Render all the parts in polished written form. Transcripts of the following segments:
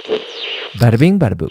Bada bing, bada boo.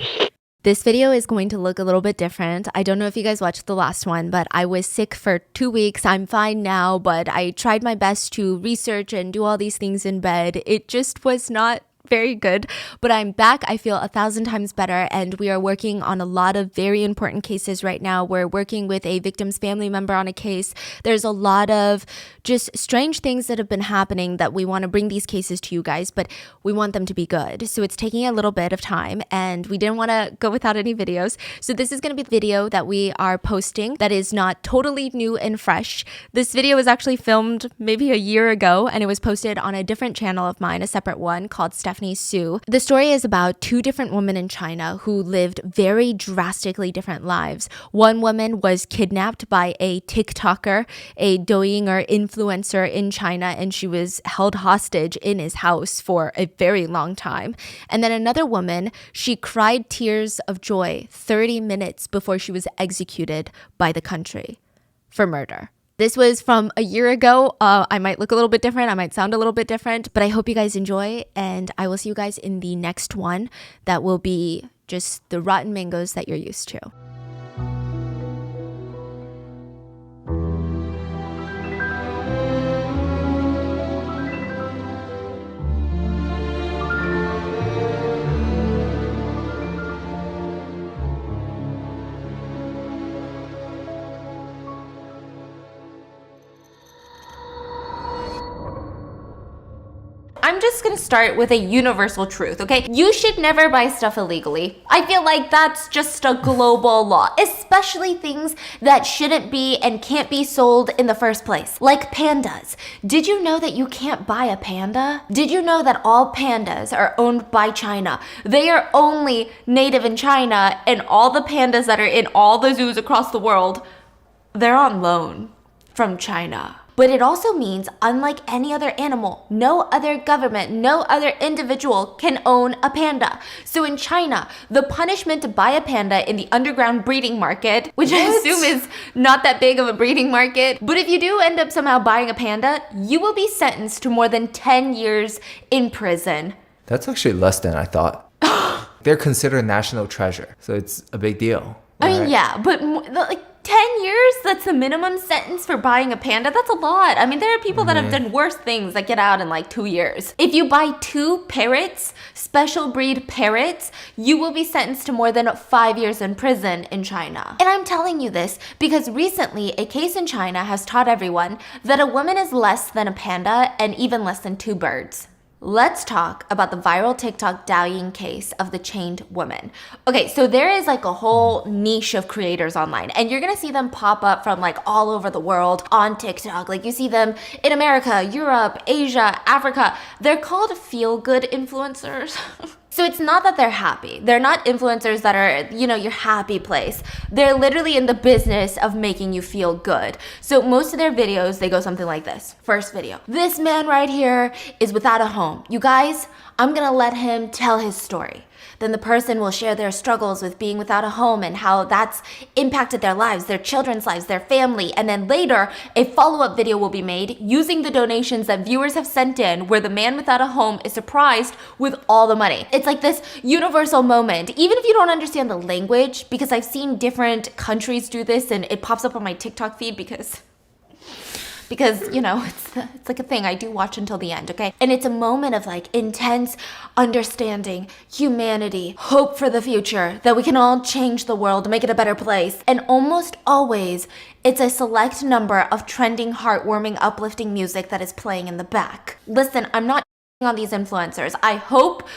This video is going to look a little bit different. I don't know if you guys watched the last one, but I was sick for 2 weeks. I'm fine now, but I tried my best to research and do all these things in bed. It just was not very good, but I'm back. I feel 1,000 times better, and we are working on a lot of very important cases right now. We're working with a victim's family member on a case. There's a lot of just strange things that have been happening that we want to bring these cases to you guys, but we want them to be good. So it's taking a little bit of time, and we didn't want to go without any videos. So this is going to be the video that we are posting that is not totally new and fresh. This video was actually filmed maybe a year ago, and it was posted on a different channel of mine, a separate one called Stephanie Sue. The story is about two different women in China who lived very drastically different lives. One woman was kidnapped by a TikToker, a Douyin or influencer in China, and she was held hostage in his house for a very long time. And then another woman, she cried tears of joy 30 minutes before she was executed by the country for murder. This was from a year ago. I might look a little bit different. I might sound a little bit different, but I hope you guys enjoy, and I will see you guys in the next one that will be just the rotten mangoes that you're used to. I'm just gonna start with a universal truth, okay? You should never buy stuff illegally. I feel like that's just a global law, especially things that shouldn't be and can't be sold in the first place, like pandas. Did you know that you can't buy a panda? Did you know that all pandas are owned by China? They are only native in China, and all the pandas that are in all the zoos across the world, they're on loan from China. But it also means, unlike any other animal, no other government, no other individual can own a panda. So in China, the punishment to buy a panda in the underground breeding market, which I assume is not that big of a breeding market, but if you do end up somehow buying a panda, you will be sentenced to more than 10 years in prison. That's actually less than I thought. They're considered a national treasure, so it's a big deal. I mean, yeah, but like 10 years, that's the minimum sentence for buying a panda. That's a lot. I mean, there are people that have done worse things that get out in like 2 years. If you buy 2 parrots, special breed parrots, you will be sentenced to more than 5 years in prison in China. And I'm telling you this because recently a case in China has taught everyone that a woman is less than a panda and even less than 2 birds. Let's talk about the viral TikTok Douyin case of the chained woman. Okay, so there is like a whole niche of creators online, and you're gonna see them pop up from like all over the world on TikTok. Like you see them in America, Europe, Asia, Africa. They're called feel-good influencers. So it's not that they're happy. They're not influencers that are, your happy place. They're literally in the business of making you feel good. So most of their videos, they go something like this. First video. This man right here is without a home. You guys, I'm gonna let him tell his story. Then the person will share their struggles with being without a home and how that's impacted their lives, their children's lives, their family. And then later, a follow-up video will be made using the donations that viewers have sent in, where the man without a home is surprised with all the money. It's like this universal moment, even if you don't understand the language, because I've seen different countries do this and it pops up on my TikTok feed because it's like a thing I do watch until the end, okay? And it's a moment of like intense understanding, humanity, hope for the future, that we can all change the world, make it a better place. And almost always, it's a select number of trending, heartwarming, uplifting music that is playing in the back. Listen, I'm not on these influencers. I hope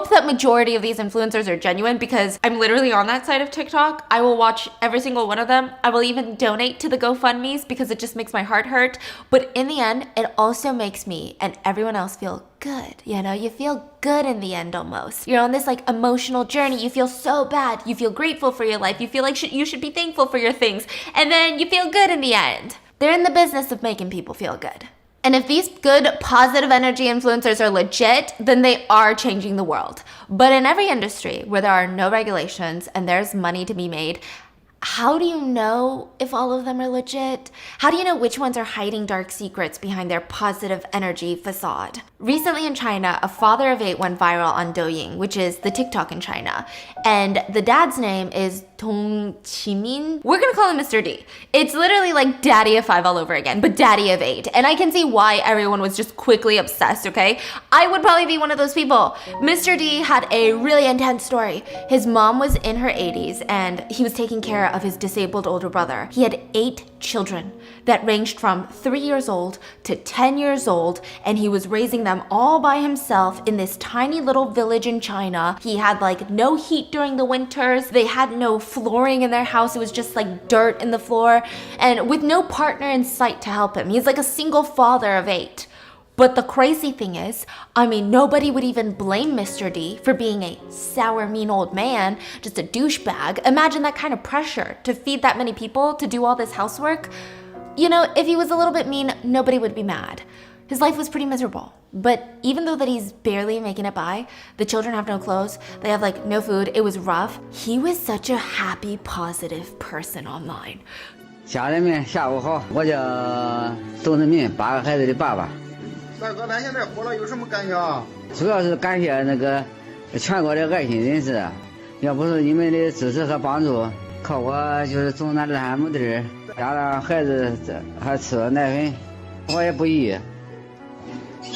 that majority of these influencers are genuine, because I'm literally on that side of TikTok. I will watch every single one of them. I will even donate to the GoFundMes because it just makes my heart hurt. But in the end, it also makes me and everyone else feel good. You feel good in the end almost. You're on this like emotional journey. You feel so bad. You feel grateful for your life. You feel like you should be thankful for your things. And then you feel good in the end. They're in the business of making people feel good. And if these good, positive energy influencers are legit, then they are changing the world. But in every industry where there are no regulations and there's money to be made, how do you know if all of them are legit? How do you know which ones are hiding dark secrets behind their positive energy facade? Recently in China, a father of 8 went viral on Douyin, which is the TikTok in China. And the dad's name is Tong Qimin. We're gonna call him Mr. D. It's literally like Daddy of 5 all over again, but Daddy of 8. And I can see why everyone was just quickly obsessed, okay? I would probably be one of those people. Mr. D had a really intense story. His mom was in her 80s and he was taking care of his disabled older brother. He had 8 children that ranged from 3 years old to 10 years old, and he was raising them all by himself in this tiny little village in China. He had like no heat during the winters. They had no flooring in their house. It was just like dirt in the floor, and with no partner in sight to help him. He's like a single father of 8. But the crazy thing is, I mean, nobody would even blame Mr. D for being a sour, mean old man, just a douchebag. Imagine that kind of pressure to feed that many people, to do all this housework. You know, if he was a little bit mean, nobody would be mad. His life was pretty miserable. But even though that he's barely making it by, the children have no clothes, they have like no food, it was rough. He was such a happy, positive person online. 家人们下午好，我叫董志民，8个孩子的爸爸。大哥，咱现在火了，有什么感想？主要是感谢那个全国的爱心人士，要不是你们的支持和帮助，靠我就是种那烂木地儿，家让孩子还吃了奶粉，我也不易。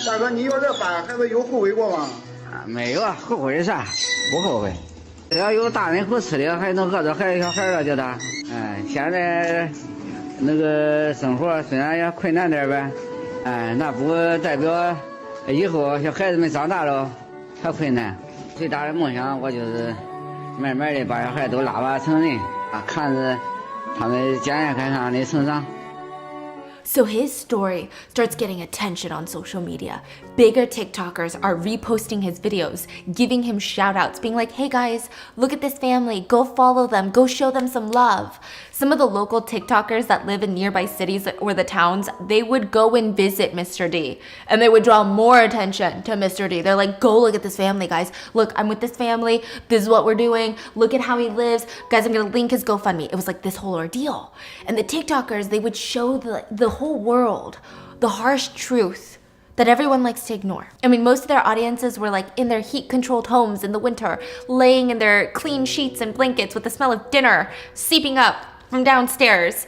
大哥，你要这8个孩子有后悔过吗？没有啊，后悔的啥？不后悔。要有大人不吃的，还能饿着小孩了，叫他。现在那个生活虽然也困难点呗。那不代表以后小孩子们长大了还困难。最大的梦想，我就是慢慢的把小孩都拉拔成人看着他们健健康康的成长。So his story starts getting attention on social media. Bigger TikTokers are reposting his videos, giving him shout outs, being like, hey guys, look at this family, go follow them, go show them some love. Some of the local TikTokers that live in nearby cities or the towns, they would go and visit Mr. D, and they would draw more attention to Mr. D. They're like, go look at this family, guys. Look, I'm with this family. This is what we're doing. Look at how he lives. Guys, I'm gonna link his GoFundMe. It was like this whole ordeal. And the TikTokers, they would show the whole world the harsh truth that everyone likes to ignore. I mean, most of their audiences were like in their heat-controlled homes in the winter, laying in their clean sheets and blankets with the smell of dinner seeping up from downstairs.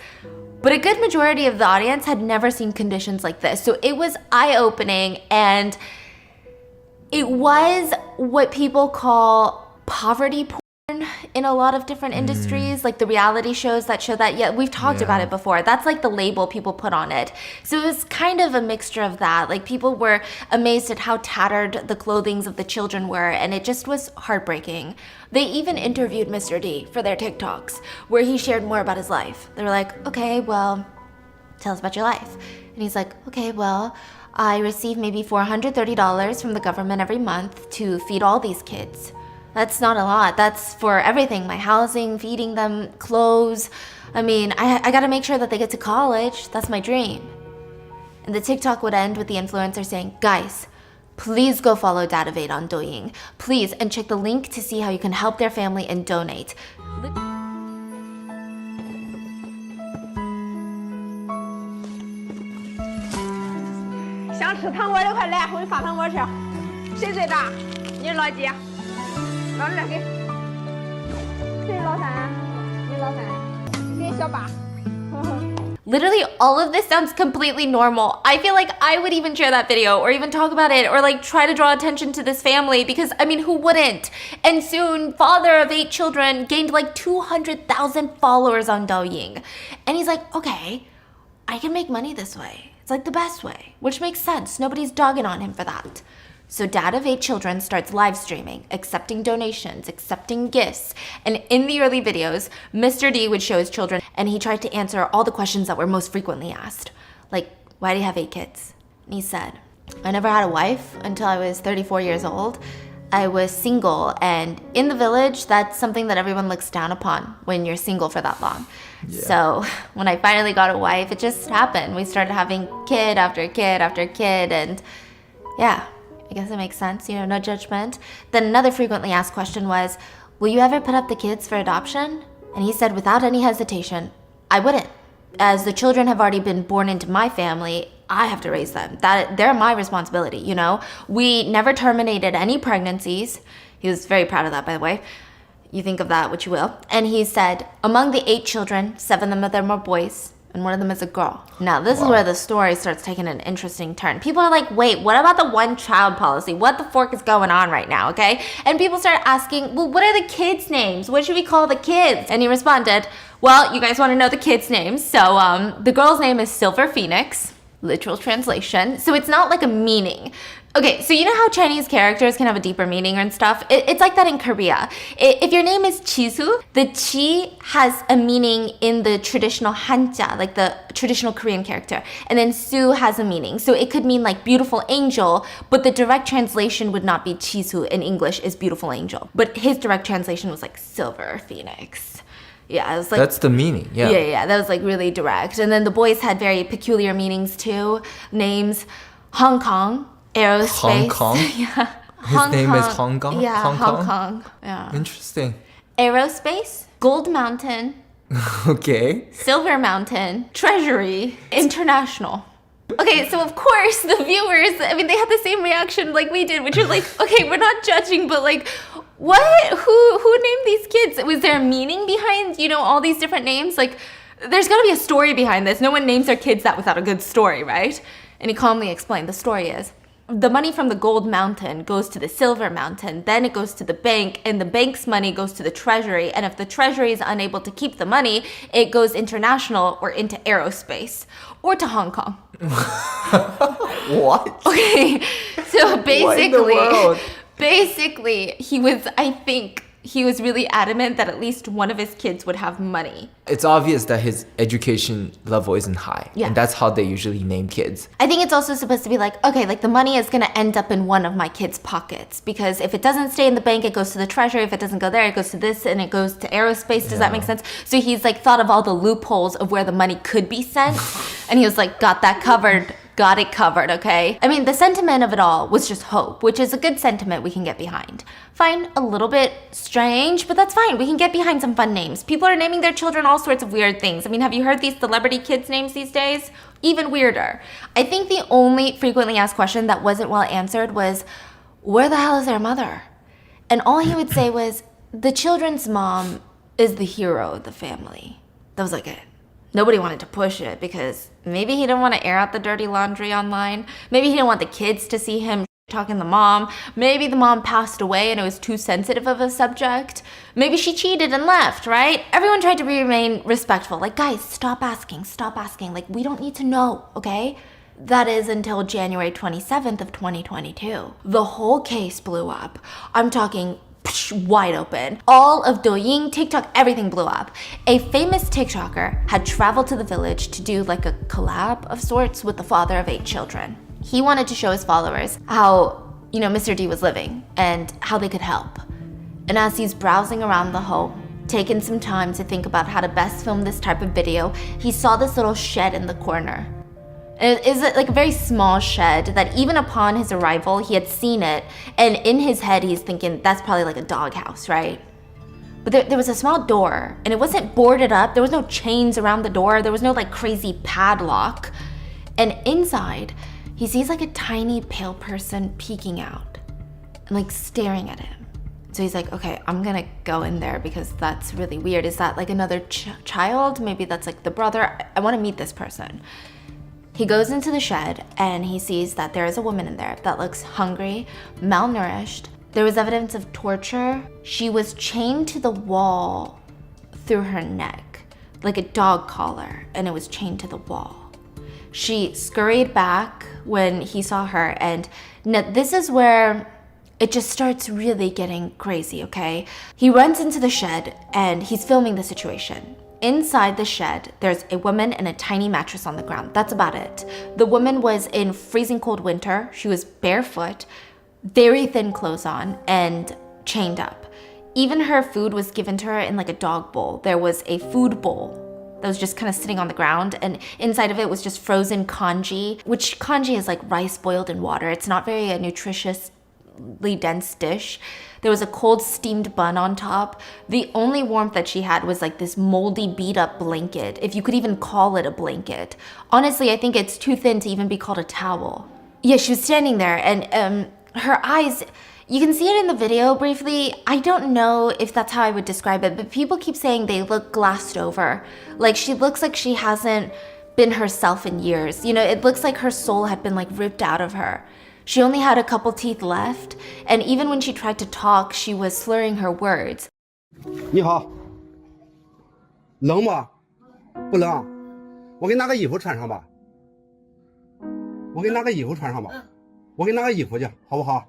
But a good majority of the audience had never seen conditions like this. So it was eye-opening, and it was what people call poverty porn in a lot of different industries, like the reality shows that show that. Yeah, we've talked about it before. That's like the label people put on it. So it was kind of a mixture of that. Like people were amazed at how tattered the clothings of the children were, and it just was heartbreaking. They even interviewed Mr. D for their TikToks, where he shared more about his life. They were like, okay, well, tell us about your life. And he's like, okay, well, I receive maybe $430 from the government every month to feed all these kids. That's not a lot. That's for everything, my housing, feeding them, clothes. I mean, I gotta make sure that they get to college. That's my dream. And the TikTok would end with the influencer saying, guys, please go follow Dad of 8 on Douyin. Please, and check the link to see how you can help their family and donate.想吃糖果的快来，我给你发糖果吃。谁最大？你是老几？老二给。谁是老三？你老三。给小八。Literally, all of this sounds completely normal. I feel like I would even share that video or even talk about it or like try to draw attention to this family because, I mean, who wouldn't? And soon, father of 8 children gained like 200,000 followers on Douyin. And he's like, okay, I can make money this way. It's like the best way, which makes sense. Nobody's dogging on him for that. So Dad of 8 children starts live streaming, accepting donations, accepting gifts. And in the early videos, Mr. D would show his children and he tried to answer all the questions that were most frequently asked. Like, why do you have 8 kids? And he said, I never had a wife until I was 34 years old. I was single, and in the village, that's something that everyone looks down upon when you're single for that long. Yeah. So when I finally got a wife, it just happened. We started having kid after kid after kid, and yeah, I guess it makes sense, you know, no judgment. Then another frequently asked question was, will you ever put up the kids for adoption? And he said, without any hesitation, I wouldn't. As the children have already been born into my family, I have to raise them. They're my responsibility, you know? We never terminated any pregnancies. He was very proud of that, by the way. You think of that what you will. And he said, among the 8 children, 7 of them are boys, and 1 of them is a girl. Now, this is where the story starts taking an interesting turn. People are like, wait, what about the one-child policy? What the fork is going on right now, okay? And people start asking, well, what are the kids' names? What should we call the kids? And he responded, well, you guys want to know the kids' names. So the girl's name is Silver Phoenix, literal translation. So it's not like a meaning. Okay, so you know how Chinese characters can have a deeper meaning and stuff? It's like that in Korea. If your name is Chisu, the Chi has a meaning in the traditional Hanja, like the traditional Korean character. And then Su has a meaning. So it could mean like beautiful angel, but the direct translation would not be Chisu in English is beautiful angel. But his direct translation was like Silver Phoenix. Yeah, it was like... That's the meaning, yeah. Yeah, that was like really direct. And then the boys had very peculiar meanings too. Names, Hong Kong. Aerospace. Hong Kong? Yeah. His name is Hong Kong? Yeah, Hong Kong. Yeah. Interesting. Aerospace, Gold Mountain, Okay. Silver Mountain, Treasury, International. Okay, so of course the viewers, I mean, they had the same reaction like we did, which is like, okay, we're not judging, but like, what? Who named these kids? Was there a meaning behind, you know, all these different names? Like, there's got to be a story behind this. No one names their kids that without a good story, right? And he calmly explained, the story is, the money from the Gold Mountain goes to the Silver Mountain, then it goes to the bank, and the bank's money goes to the treasury, and if the treasury is unable to keep the money, it goes international or into aerospace or to Hong Kong. What? Okay, so What in the world? basically, he was really adamant that at least one of his kids would have money. It's obvious that his education level isn't high. Yeah. And that's how they usually name kids. I think it's also supposed to be like, okay, like the money is going to end up in one of my kids' pockets because if it doesn't stay in the bank, it goes to the treasury. If it doesn't go there, it goes to this and it goes to aerospace. Does that make sense? So he's like thought of all the loopholes of where the money could be sent. And he was like, got that covered. Got it covered, okay? I mean, the sentiment of it all was just hope, which is a good sentiment we can get behind. Fine, a little bit strange, but that's fine. We can get behind some fun names. People are naming their children all sorts of weird things. I mean, have you heard these celebrity kids' names these days? Even weirder. I think the only frequently asked question that wasn't well answered was, where the hell is their mother? And all he would say was, the children's mom is the hero of the family. That was like it. Nobody wanted to push it because maybe he didn't want to air out the dirty laundry online. Maybe he didn't want the kids to see him talking to the mom. Maybe the mom passed away and it was too sensitive of a subject. Maybe she cheated and left, right? Everyone tried to remain respectful. Like, guys, stop asking. Like, we don't need to know, okay? That is until January 27th of 2022. The whole case blew up. I'm talking wide open. All of Douyin, TikTok, everything blew up. A famous TikToker had traveled to the village to do like a collab of sorts with the father of 8 children. He wanted to show his followers how, you know, Mr. D was living and how they could help. And as he's browsing around the home, taking some time to think about how to best film this type of video, he saw this little shed in the corner. It is like a very small shed that even upon his arrival, he had seen it. And in his head, he's thinking, that's probably like a doghouse, right? But there was a small door and it wasn't boarded up. There was no chains around the door. There was no like crazy padlock. And inside, he sees like a tiny pale person peeking out and like staring at him. So he's like, okay, I'm gonna go in there because that's really weird. Is that like another child? Maybe that's like the brother. I wanna meet this person. He goes into the shed and he sees that there is a woman in there that looks hungry, malnourished. There was evidence of torture. She was chained to the wall through her neck, like a dog collar, and it was chained to the wall. She scurried back when he saw her, and now this is where it just starts really getting crazy, okay? He runs into the shed and he's filming the situation. Inside the shed, there's a woman and a tiny mattress on the ground. That's about it. The woman was in freezing cold winter. She was barefoot, very thin clothes on, and chained up. Even her food was given to her in like a dog bowl. There was a food bowl that was just kind of sitting on the ground, and inside of it was just frozen congee, which congee is like rice boiled in water. It's not very nutritious extremely dense dish. There was a cold steamed bun on top. The only warmth that she had was like this moldy beat up blanket, if you could even call it a blanket. Honestly, I think it's too thin to even be called a towel. Yeah, she was standing there and her eyes, you can see it in the video briefly. I don't know if that's how I would describe it, but people keep saying they look glassed over. Like she looks like she hasn't been herself in years. You know, it looks like her soul had been like ripped out of her. She only had a couple teeth left, and even when she tried to talk, she was slurring her words. 你好，冷吗？不冷，我给你拿个衣服穿上吧。我给你拿个衣服穿上吧。我给你拿个衣服去，好不好？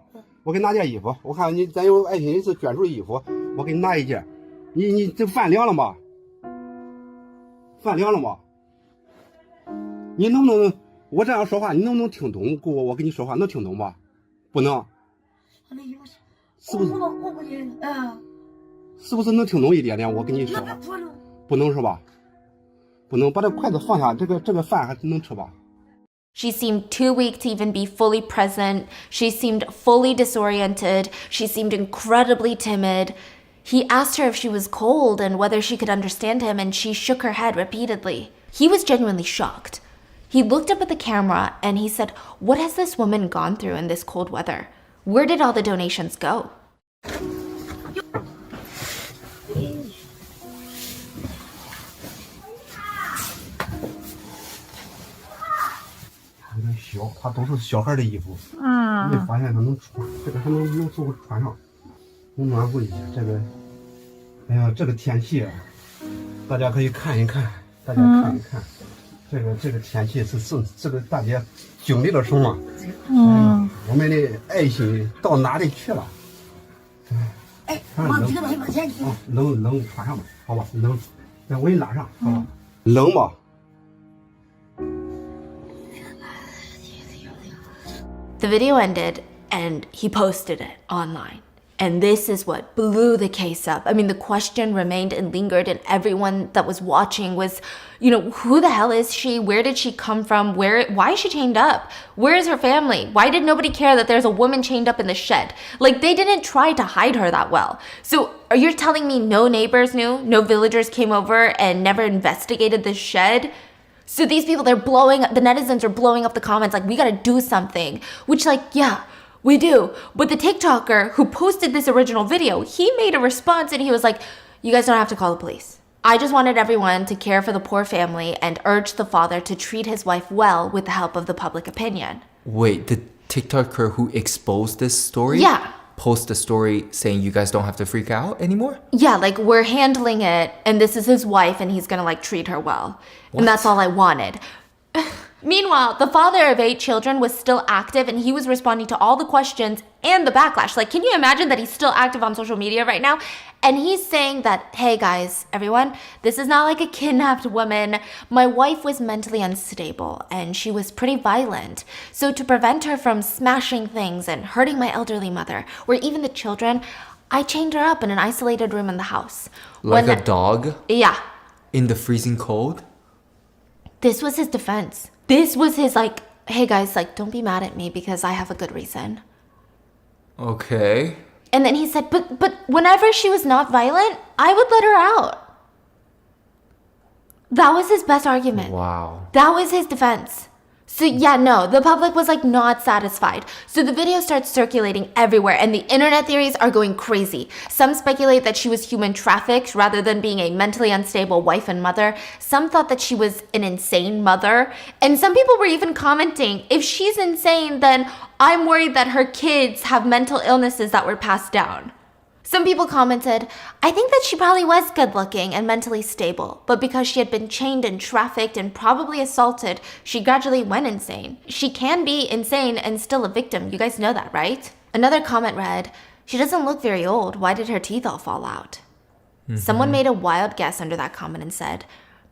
我给你拿件衣服，我看你咱有爱心是捐出衣服，我给你拿一件。你这饭凉了吗？饭凉了吗？你能不能我这样说话，你能不能听懂？我跟你说话能听懂吧？不能。是不是？我不听，是不是能听懂一点点？我跟你说话，不能是吧？不能把这筷子放下，这个饭还能吃吧？ She seemed too weak to even be fully present. She seemed fully disoriented. She seemed incredibly timid. He asked her if she was cold and whether she could understand him, and she shook her head repeatedly. He was genuinely shocked. He looked up at the camera and he said, "What has this woman gone through in this cold weather? Where did all the donations go?" 有点小，它都是小孩的衣服。没发现它能穿，这个还能做穿上，能暖和一些。这个，哎呀，这个天气啊，大家可以看一看，大家看一看，这个天气是这个大家经历了什么？我们的爱心到哪里去了？哎，往这个往前去。冷穿上吧，好吧，冷，那我给你拉上，好吧？冷吧？ The video ended and he posted it online. And this is what blew the case up. I mean, the question remained and lingered, and everyone that was watching was, you know, who the hell is she? Where did she come from? Why is she chained up? Where is her family? Why did nobody care that there's a woman chained up in the shed? Like, they didn't try to hide her that well. So are you telling me no neighbors knew? No villagers came over and never investigated this shed? So these people, the netizens are blowing up the comments like, we gotta do something. Which, like, yeah, we do. But the TikToker who posted this original video, he made a response and he was like, you guys don't have to call the police. I just wanted everyone to care for the poor family and urge the father to treat his wife well with the help of the public opinion. Wait, the TikToker who exposed this story? Yeah. Post a story saying you guys don't have to freak out anymore? Yeah, like, we're handling it, and this is his wife, and he's gonna, like, treat her well. What? And that's all I wanted. Meanwhile, the father of 8 children was still active, and he was responding to all the questions and the backlash. Like, can you imagine that he's still active on social media right now? And he's saying that, hey guys, everyone, this is not like a kidnapped woman. My wife was mentally unstable, and she was pretty violent. So to prevent her from smashing things and hurting my elderly mother, or even the children, I chained her up in an isolated room in the house. Like a dog? Yeah. In the freezing cold? This was his defense. This was his, like, hey guys, like, don't be mad at me because I have a good reason. Okay. And then he said, but whenever she was not violent, I would let her out. That was his best argument. Wow. That was his defense. So yeah, no, the public was like not satisfied. So the video starts circulating everywhere and the internet theories are going crazy. Some speculate that she was human trafficked rather than being a mentally unstable wife and mother. Some thought that she was an insane mother. And some people were even commenting, if she's insane, then I'm worried that her kids have mental illnesses that were passed down. Some people commented, I think that she probably was good looking and mentally stable, but because she had been chained and trafficked and probably assaulted, she gradually went insane. She can be insane and still a victim. You guys know that, right? Another comment read, she doesn't look very old. Why did her teeth all fall out? Someone made a wild guess under that comment and said,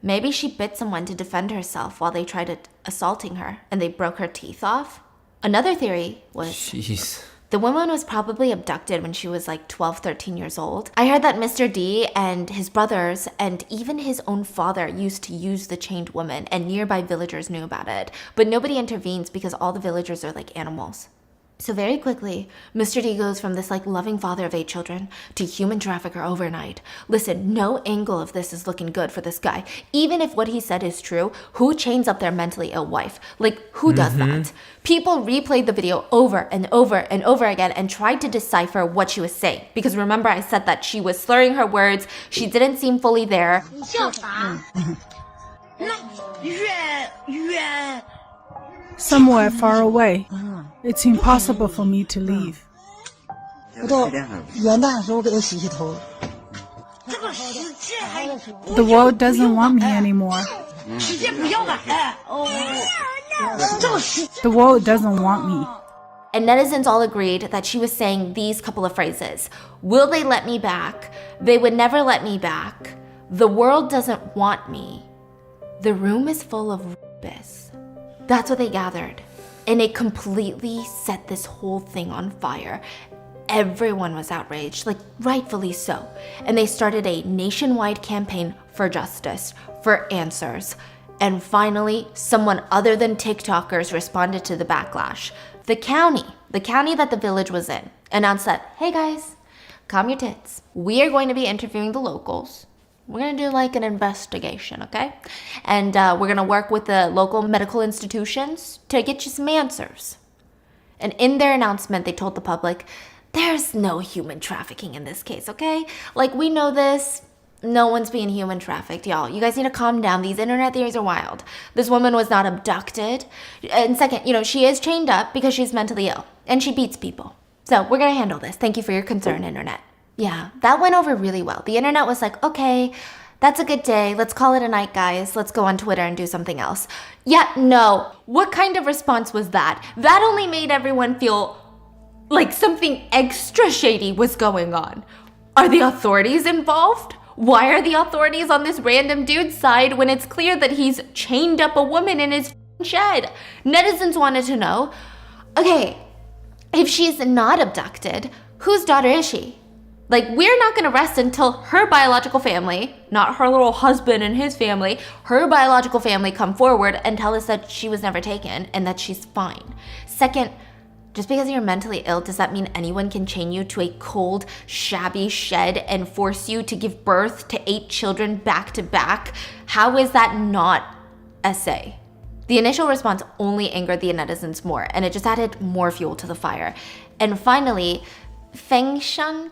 maybe she bit someone to defend herself while they tried assaulting her and they broke her teeth off. Another theory was... Jeez. The woman was probably abducted when she was like 12, 13 years old. I heard that Mr. D and his brothers and even his own father used to use the chained woman and nearby villagers knew about it. But nobody intervenes because all the villagers are like animals. So very quickly, Mr. D goes from this like loving father of 8 children to human trafficker overnight. Listen, no angle of this is looking good for this guy. Even if what he said is true, who chains up their mentally ill wife? Like, who does that? People replayed the video over and over and over again and tried to decipher what she was saying. Because remember I said that she was slurring her words, she didn't seem fully there. Somewhere far away. It's impossible for me to leave. The world doesn't want me anymore. The world doesn't want me. And netizens all agreed that she was saying these couple of phrases. Will they let me back? They would never let me back. The world doesn't want me. The room is full of rapists. That's what they gathered. And it completely set this whole thing on fire. Everyone was outraged, like rightfully so. And they started a nationwide campaign for justice, for answers. And finally, someone other than TikTokers responded to the backlash. The county that the village was in, announced that, hey guys, calm your tits. We are going to be interviewing the locals. We're going to do like an investigation, okay? And we're going to work with the local medical institutions to get you some answers. And in their announcement, they told the public, there's no human trafficking in this case, okay? Like, we know this. No one's being human trafficked, y'all. You guys need to calm down. These internet theories are wild. This woman was not abducted. And second, she is chained up because she's mentally ill. And she beats people. So we're going to handle this. Thank you for your concern, internet. Yeah, that went over really well. The internet was like, okay, that's a good day. Let's call it a night, guys. Let's go on Twitter and do something else. Yeah, no. What kind of response was that? That only made everyone feel like something extra shady was going on. Are the authorities involved? Why are the authorities on this random dude's side when it's clear that he's chained up a woman in his shed? Netizens wanted to know, okay, if she's not abducted, whose daughter is she? Like, we're not going to rest until her biological family, not her little husband and his family, her biological family come forward and tell us that she was never taken and that she's fine. Second, just because you're mentally ill, does that mean anyone can chain you to a cold, shabby shed and force you to give birth to 8 children back to back? How is that not SA? The initial response only angered the netizens more, and it just added more fuel to the fire. And finally, Fengshan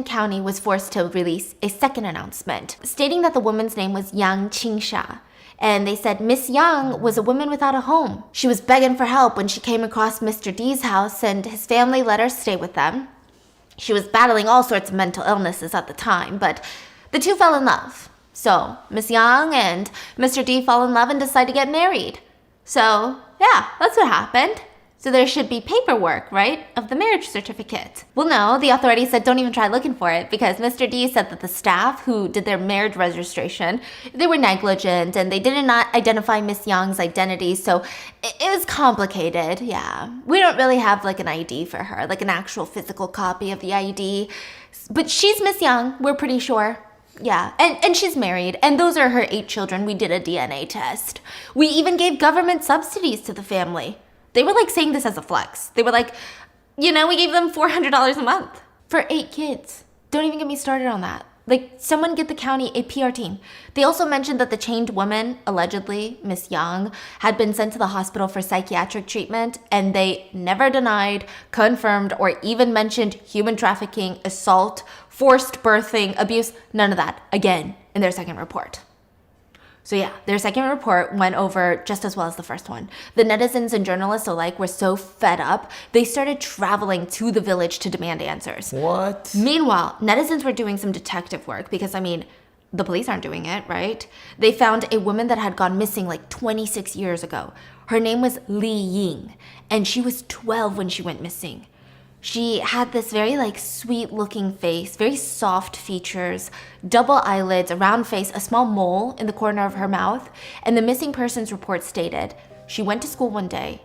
County was forced to release a second announcement, stating that the woman's name was Yang Qingsha. And they said Miss Yang was a woman without a home. She was begging for help when she came across Mr. D's house, and his family let her stay with them. She was battling all sorts of mental illnesses at the time, but the two fell in love. So Miss Yang and Mr. D fall in love and decide to get married. So yeah, that's what happened. So there should be paperwork, right, of the marriage certificate. Well, no, the authorities said don't even try looking for it because Mr. D said that the staff who did their marriage registration, they were negligent and they did not identify Miss Young's identity, so it was complicated, yeah. We don't really have like an ID for her, like an actual physical copy of the ID, but she's Miss Young, we're pretty sure. Yeah, and she's married, and those are her 8 children. We did a DNA test. We even gave government subsidies to the family. They were like saying this as a flex. They were like, we gave them $400 a month for 8 kids. Don't even get me started on that. Like, someone get the county a PR team. They also mentioned that the chained woman, allegedly Miss Young, had been sent to the hospital for psychiatric treatment, and they never denied, confirmed, or even mentioned human trafficking, assault, forced birthing, abuse, none of that, again, in their second report. So yeah, their second report went over just as well as the first one. The netizens and journalists alike were so fed up, they started traveling to the village to demand answers. What? Meanwhile, netizens were doing some detective work because, the police aren't doing it, right? They found a woman that had gone missing like 26 years ago. Her name was Li Ying, and she was 12 when she went missing. She had this very sweet looking face, very soft features, double eyelids, a round face, a small mole in the corner of her mouth. And the missing persons report stated she went to school one day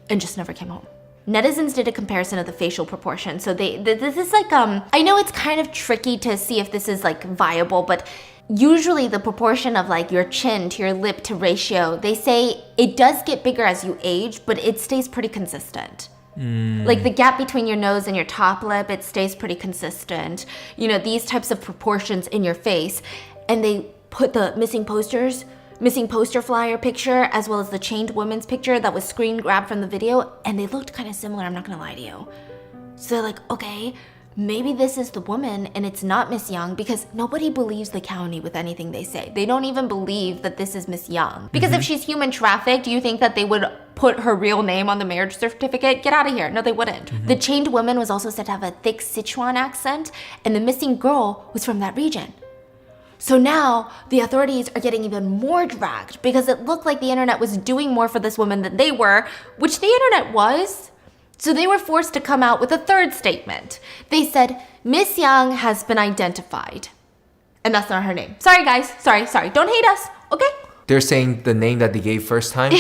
and just never came home. Netizens did a comparison of the facial proportions. So this is I know it's kind of tricky to see if this is viable, but usually the proportion of like your chin to your lip to ratio, they say it does get bigger as you age, but it stays pretty consistent. Like the gap between your nose and your top lip, it stays pretty consistent. You know, these types of proportions in your face. And they put the missing poster flyer picture as well as the chained woman's picture that was screen grabbed from the video, and they looked kind of similar, I'm not gonna lie to you. So they're like, okay, maybe this is the woman and it's not Miss Young, because nobody believes the county with anything they say. They don't even believe that this is Miss Young. Because if she's human trafficked, do you think that they would put her real name on the marriage certificate? Get out of here. No, they wouldn't. The chained woman was also said to have a thick Sichuan accent, and the missing girl was from that region. So now the authorities are getting even more dragged because it looked like the internet was doing more for this woman than they were, which the internet was. So they were forced to come out with a third statement. They said, Miss Young has been identified. And that's not her name. Sorry, guys. Sorry. Don't hate us, okay? They're saying the name that they gave first time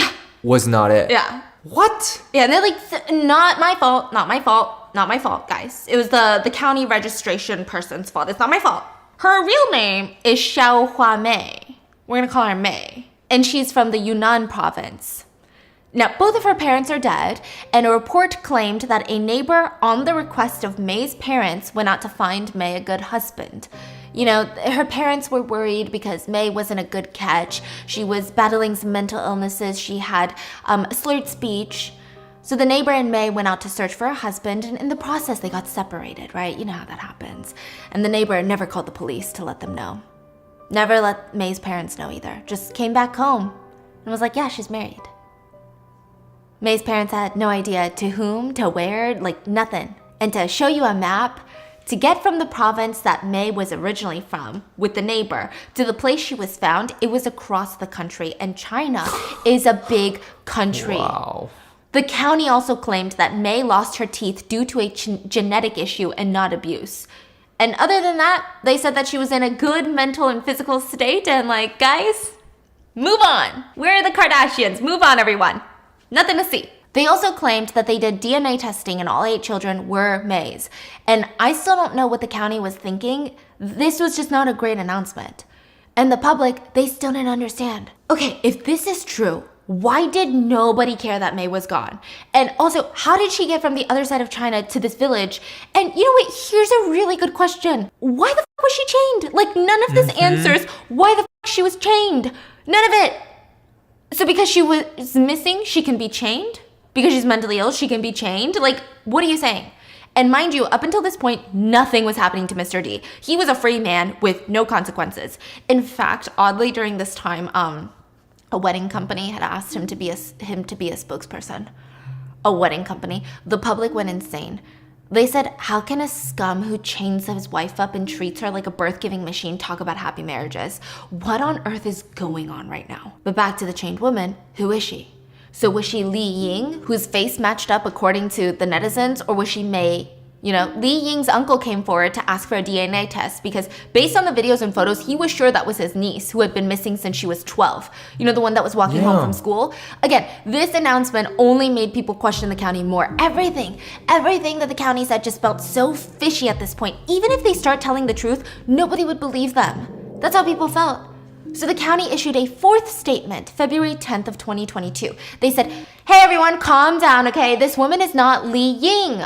was not it. Yeah. What? Yeah, and they're like, not my fault, guys. It was the county registration person's fault. It's not my fault. Her real name is Xiao Hua Mei. We're gonna call her Mei. And she's from the Yunnan province. Now, both of her parents are dead, and a report claimed that a neighbor, on the request of Mei's parents, went out to find Mei a good husband. You know, her parents were worried because Mei wasn't a good catch. She was battling some mental illnesses. She had slurred speech. So the neighbor and Mei went out to search for a husband, and in the process, they got separated, right? You know how that happens. And the neighbor never called the police to let them know. Never let Mei's parents know either. Just came back home and was like, yeah, she's married. Mei's parents had no idea to whom, to where, like nothing. And to show you a map, to get from the province that Mei was originally from with the neighbor to the place she was found, it was across the country, and China is a big country. Wow. The county also claimed that Mei lost her teeth due to a genetic issue and not abuse. And other than that, they said that she was in a good mental and physical state, and like, guys, move on. We're the Kardashians. Move on, everyone. Nothing to see. They also claimed that they did DNA testing and all 8 children were Mei's. And I still don't know what the county was thinking. This was just not a great announcement. And the public, they still didn't understand. Okay, if this is true, why did nobody care that Mei was gone? And also, how did she get from the other side of China to this village? And you know what? Here's a really good question. Why the f was she chained? Like, none of this answers why the f she was chained. None of it. So because she was missing, she can be chained? Because she's mentally ill, she can be chained? Like, what are you saying? And mind you, up until this point, nothing was happening to Mr. D. He was a free man with no consequences. In fact, oddly, during this time, a wedding company had asked him to be a spokesperson. A wedding company. The public went insane. They said, how can a scum who chains his wife up and treats her like a birth-giving machine talk about happy marriages? What on earth is going on right now? But back to the chained woman, who is she? So was she Li Ying, whose face matched up according to the netizens, or was she Mei? You know, Li Ying's uncle came forward to ask for a DNA test because based on the videos and photos, he was sure that was his niece who had been missing since she was 12. You know, the one that was walking home from school? Again, this announcement only made people question the county more. Everything that the county said just felt so fishy at this point. Even if they start telling the truth, nobody would believe them. That's how people felt. So the county issued a 4th statement, February 10th of 2022. They said, hey everyone, calm down, okay? This woman is not Li Ying.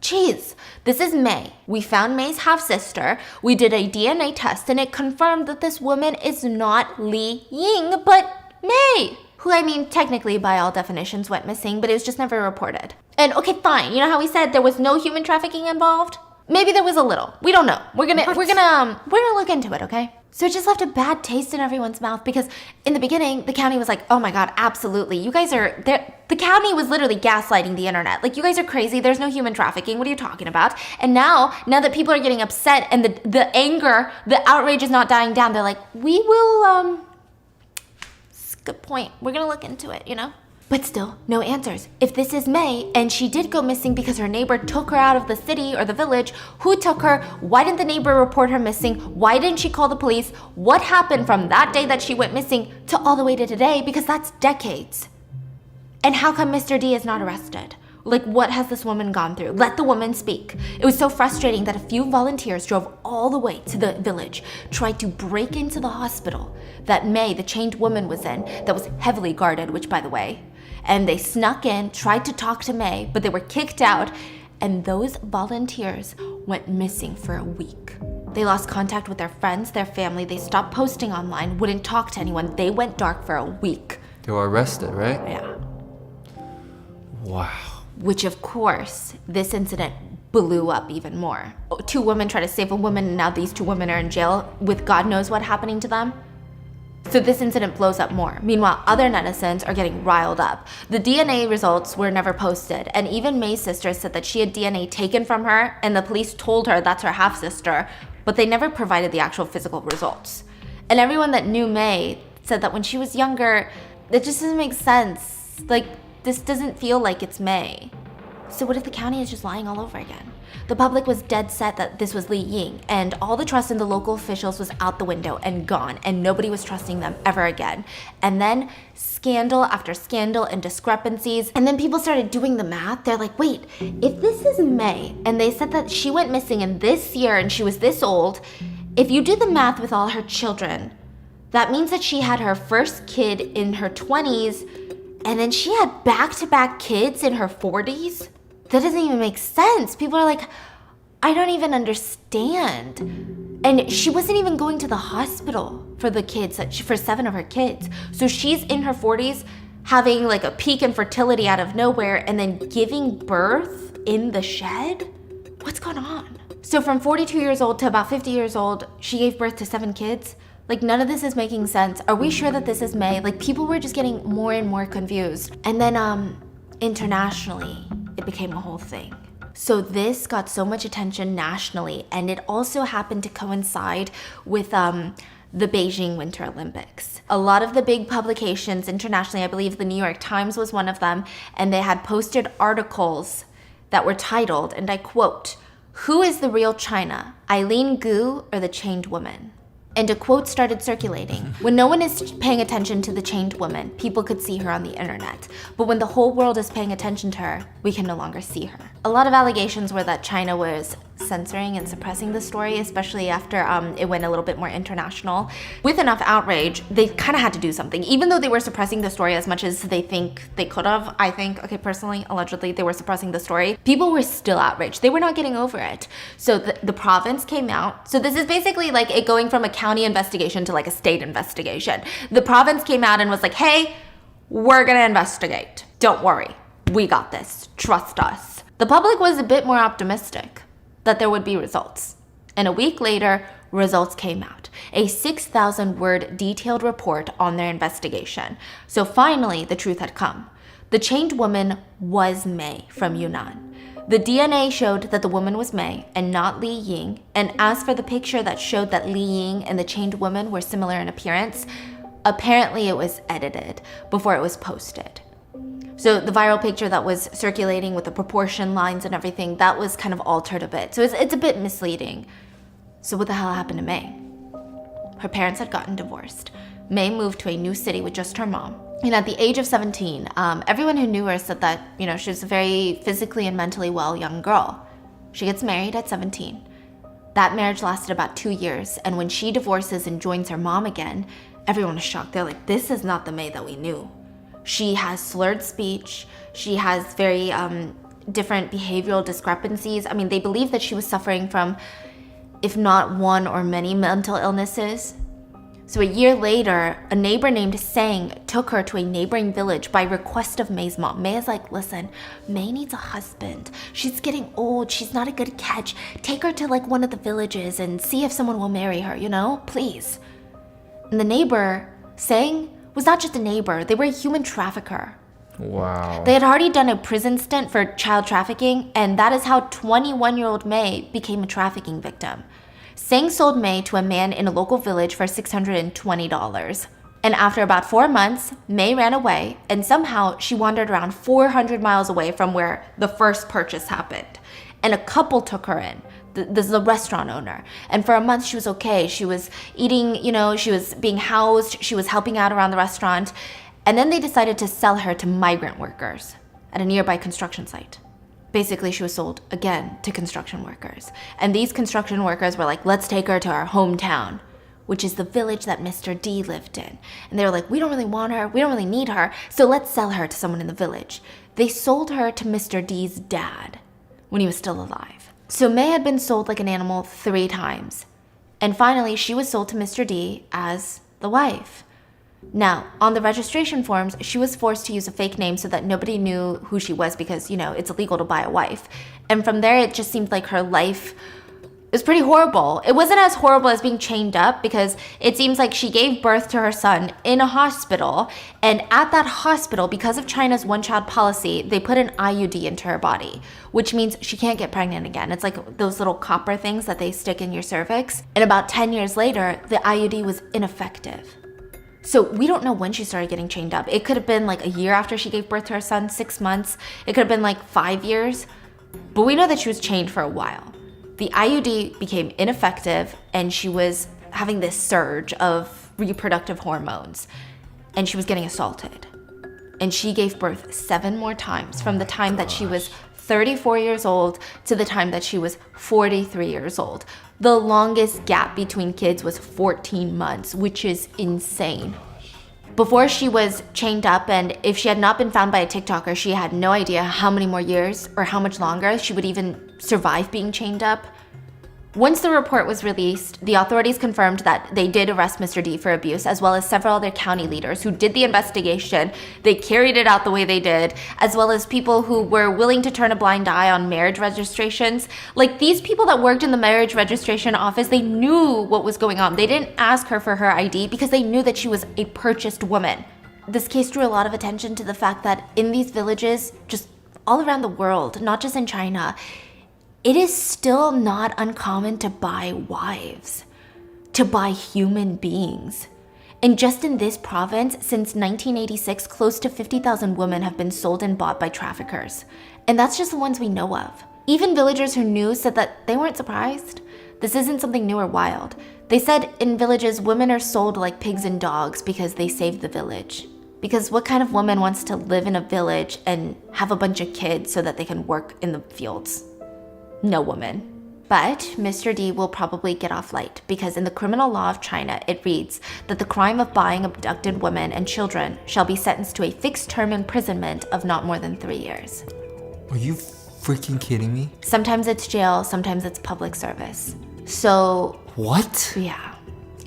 Jeez, this is Mei. We found Mei's half-sister. We did a DNA test and it confirmed that this woman is not Li Ying, but Mei, who I mean technically by all definitions went missing, but it was just never reported. And okay, fine. You know how we said there was no human trafficking involved? Maybe there was a little. We don't know. We're gonna look into it, okay? So it just left a bad taste in everyone's mouth because in the beginning, the county was like, oh my God, absolutely. You guys are there. The county was literally gaslighting the internet. Like, you guys are crazy. There's no human trafficking. What are you talking about? And now that people are getting upset and the anger, the outrage is not dying down, they're like, we will, it's a good point. We're gonna look into it, you know? But still, no answers. If this is Mei, and she did go missing because her neighbor took her out of the city or the village, who took her? Why didn't the neighbor report her missing? Why didn't she call the police? What happened from that day that she went missing to all the way to today? Because that's decades. And how come Mr. D is not arrested? Like, what has this woman gone through? Let the woman speak. It was so frustrating that a few volunteers drove all the way to the village, tried to break into the hospital that May, the chained woman, was in, that was heavily guarded, which, by the way, and they snuck in, tried to talk to May, but they were kicked out, and those volunteers went missing for a week. They lost contact with their friends, their family, they stopped posting online, wouldn't talk to anyone. They went dark for a week. They were arrested, right? Yeah. Wow. Which, of course, this incident blew up even more. 2 women tried to save a woman, and now these 2 women are in jail with God knows what happening to them. So this incident blows up more. Meanwhile, other netizens are getting riled up. The DNA results were never posted, and even May's sister said that she had DNA taken from her, and the police told her that's her half-sister, but they never provided the actual physical results. And everyone that knew May said that when she was younger, it just doesn't make sense. Like, this doesn't feel like it's May. So what if the county is just lying all over again? The public was dead set that this was Li Ying, and all the trust in the local officials was out the window and gone, and nobody was trusting them ever again. And then scandal after scandal and discrepancies, and then people started doing the math. They're like, wait, if this is May, and they said that she went missing in this year and she was this old, if you do the math with all her children, that means that she had her first kid in her 20s, and then she had back-to-back kids in her 40s? That doesn't even make sense. People are like, I don't even understand. And she wasn't even going to the hospital for the kids, for 7 of her kids. So she's in her 40s, having like a peak in fertility out of nowhere, and then giving birth in the shed? What's going on? So from 42 years old to about 50 years old, she gave birth to 7 kids? Like, none of this is making sense. Are we sure that this is May? Like, people were just getting more and more confused. And then, internationally, it became a whole thing. So this got so much attention nationally, and it also happened to coincide with, the Beijing Winter Olympics. A lot of the big publications internationally, I believe the New York Times was one of them, and they had posted articles that were titled, and I quote, "Who is the real China, Eileen Gu or the chained woman?" And a quote started circulating. When no one is paying attention to the chained woman, people could see her on the internet. But when the whole world is paying attention to her, we can no longer see her. A lot of allegations were that China was censoring and suppressing the story, especially after it went a little bit more international. With enough outrage, they kind of had to do something. Even though they were suppressing the story as much as they think they could have, I think, okay, personally, allegedly, they were suppressing the story, people were still outraged. They were not getting over it. So the province came out. So this is basically like it going from a county investigation to like a state investigation. The province came out and was like, hey, we're gonna investigate. Don't worry, we got this, trust us. The public was a bit more optimistic that there would be results. And a week later, results came out. A 6,000-word detailed report on their investigation. So finally, the truth had come. The chained woman was May from Yunnan. The DNA showed that the woman was May and not Li Ying, and as for the picture that showed that Li Ying and the chained woman were similar in appearance, apparently it was edited before it was posted. So the viral picture that was circulating with the proportion lines and everything, that was kind of altered a bit. So it's a bit misleading. So what the hell happened to May? Her parents had gotten divorced. May moved to a new city with just her mom. And at the age of 17, everyone who knew her said that, she was a very physically and mentally well young girl. She gets married at 17. That marriage lasted about 2 years. And when she divorces and joins her mom again, everyone is shocked. They're like, this is not the May that we knew. She has slurred speech. She has very different behavioral discrepancies. I mean, they believe that she was suffering from, if not one or many mental illnesses. So a year later, a neighbor named Sang took her to a neighboring village by request of May's mom. May is like, listen, May needs a husband. She's getting old. She's not a good catch. Take her to like one of the villages and see if someone will marry her, please. And the neighbor, Sang, was not just a neighbor, they were a human trafficker. Wow. They had already done a prison stint for child trafficking, and that is how 21-year-old May became a trafficking victim. Sang sold May to a man in a local village for $620. And after about 4 months, May ran away, and somehow she wandered around 400 miles away from where the first purchase happened. And a couple took her in. This is a restaurant owner. And for a month, she was okay. She was eating, she was being housed. She was helping out around the restaurant. And then they decided to sell her to migrant workers. at a nearby construction site. Basically, she was sold again to construction workers. And these construction workers were like, let's take her to our hometown, which is the village that Mr. D lived in. And they were like, we don't really want her, we don't really need her, so let's sell her to someone in the village. They sold her to Mr. D's dad when he was still alive. So May had been sold like an animal 3 times. And finally, she was sold to Mr. D as the wife. Now, on the registration forms, she was forced to use a fake name so that nobody knew who she was because, it's illegal to buy a wife. And from there, it just seemed like her life was pretty horrible. It wasn't as horrible as being chained up because it seems like she gave birth to her son in a hospital. And at that hospital, because of China's one-child policy, they put an IUD into her body, which means she can't get pregnant again. It's like those little copper things that they stick in your cervix. And about 10 years later, the IUD was ineffective. So we don't know when she started getting chained up. It could have been like a year after she gave birth to her son, 6 months. It could have been like 5 years. But we know that she was chained for a while. The IUD became ineffective and she was having this surge of reproductive hormones. And she was getting assaulted. And she gave birth 7 more times from the time that she was 34 years old to the time that she was 43 years old. The longest gap between kids was 14 months, which is insane. Before she was chained up, and if she had not been found by a TikToker, she had no idea how many more years or how much longer she would even survive being chained up. Once the report was released, the authorities confirmed that they did arrest Mr. D for abuse, as well as several other county leaders who did the investigation. They carried it out the way they did, as well as people who were willing to turn a blind eye on marriage registrations. Like these people that worked in the marriage registration office, they knew what was going on. They didn't ask her for her ID because they knew that she was a purchased woman. This case drew a lot of attention to the fact that in these villages, just all around the world, not just in China, it is still not uncommon to buy wives, to buy human beings. And just in this province, since 1986, close to 50,000 women have been sold and bought by traffickers. And that's just the ones we know of. Even villagers who knew said that they weren't surprised. This isn't something new or wild. They said in villages, women are sold like pigs and dogs because they saved the village. Because what kind of woman wants to live in a village and have a bunch of kids so that they can work in the fields? No woman. But Mr. D will probably get off light because in the criminal law of China, it reads that the crime of buying abducted women and children shall be sentenced to a fixed term imprisonment of not more than 3 years. Are you freaking kidding me? Sometimes it's jail, sometimes it's public service. So... What? Yeah.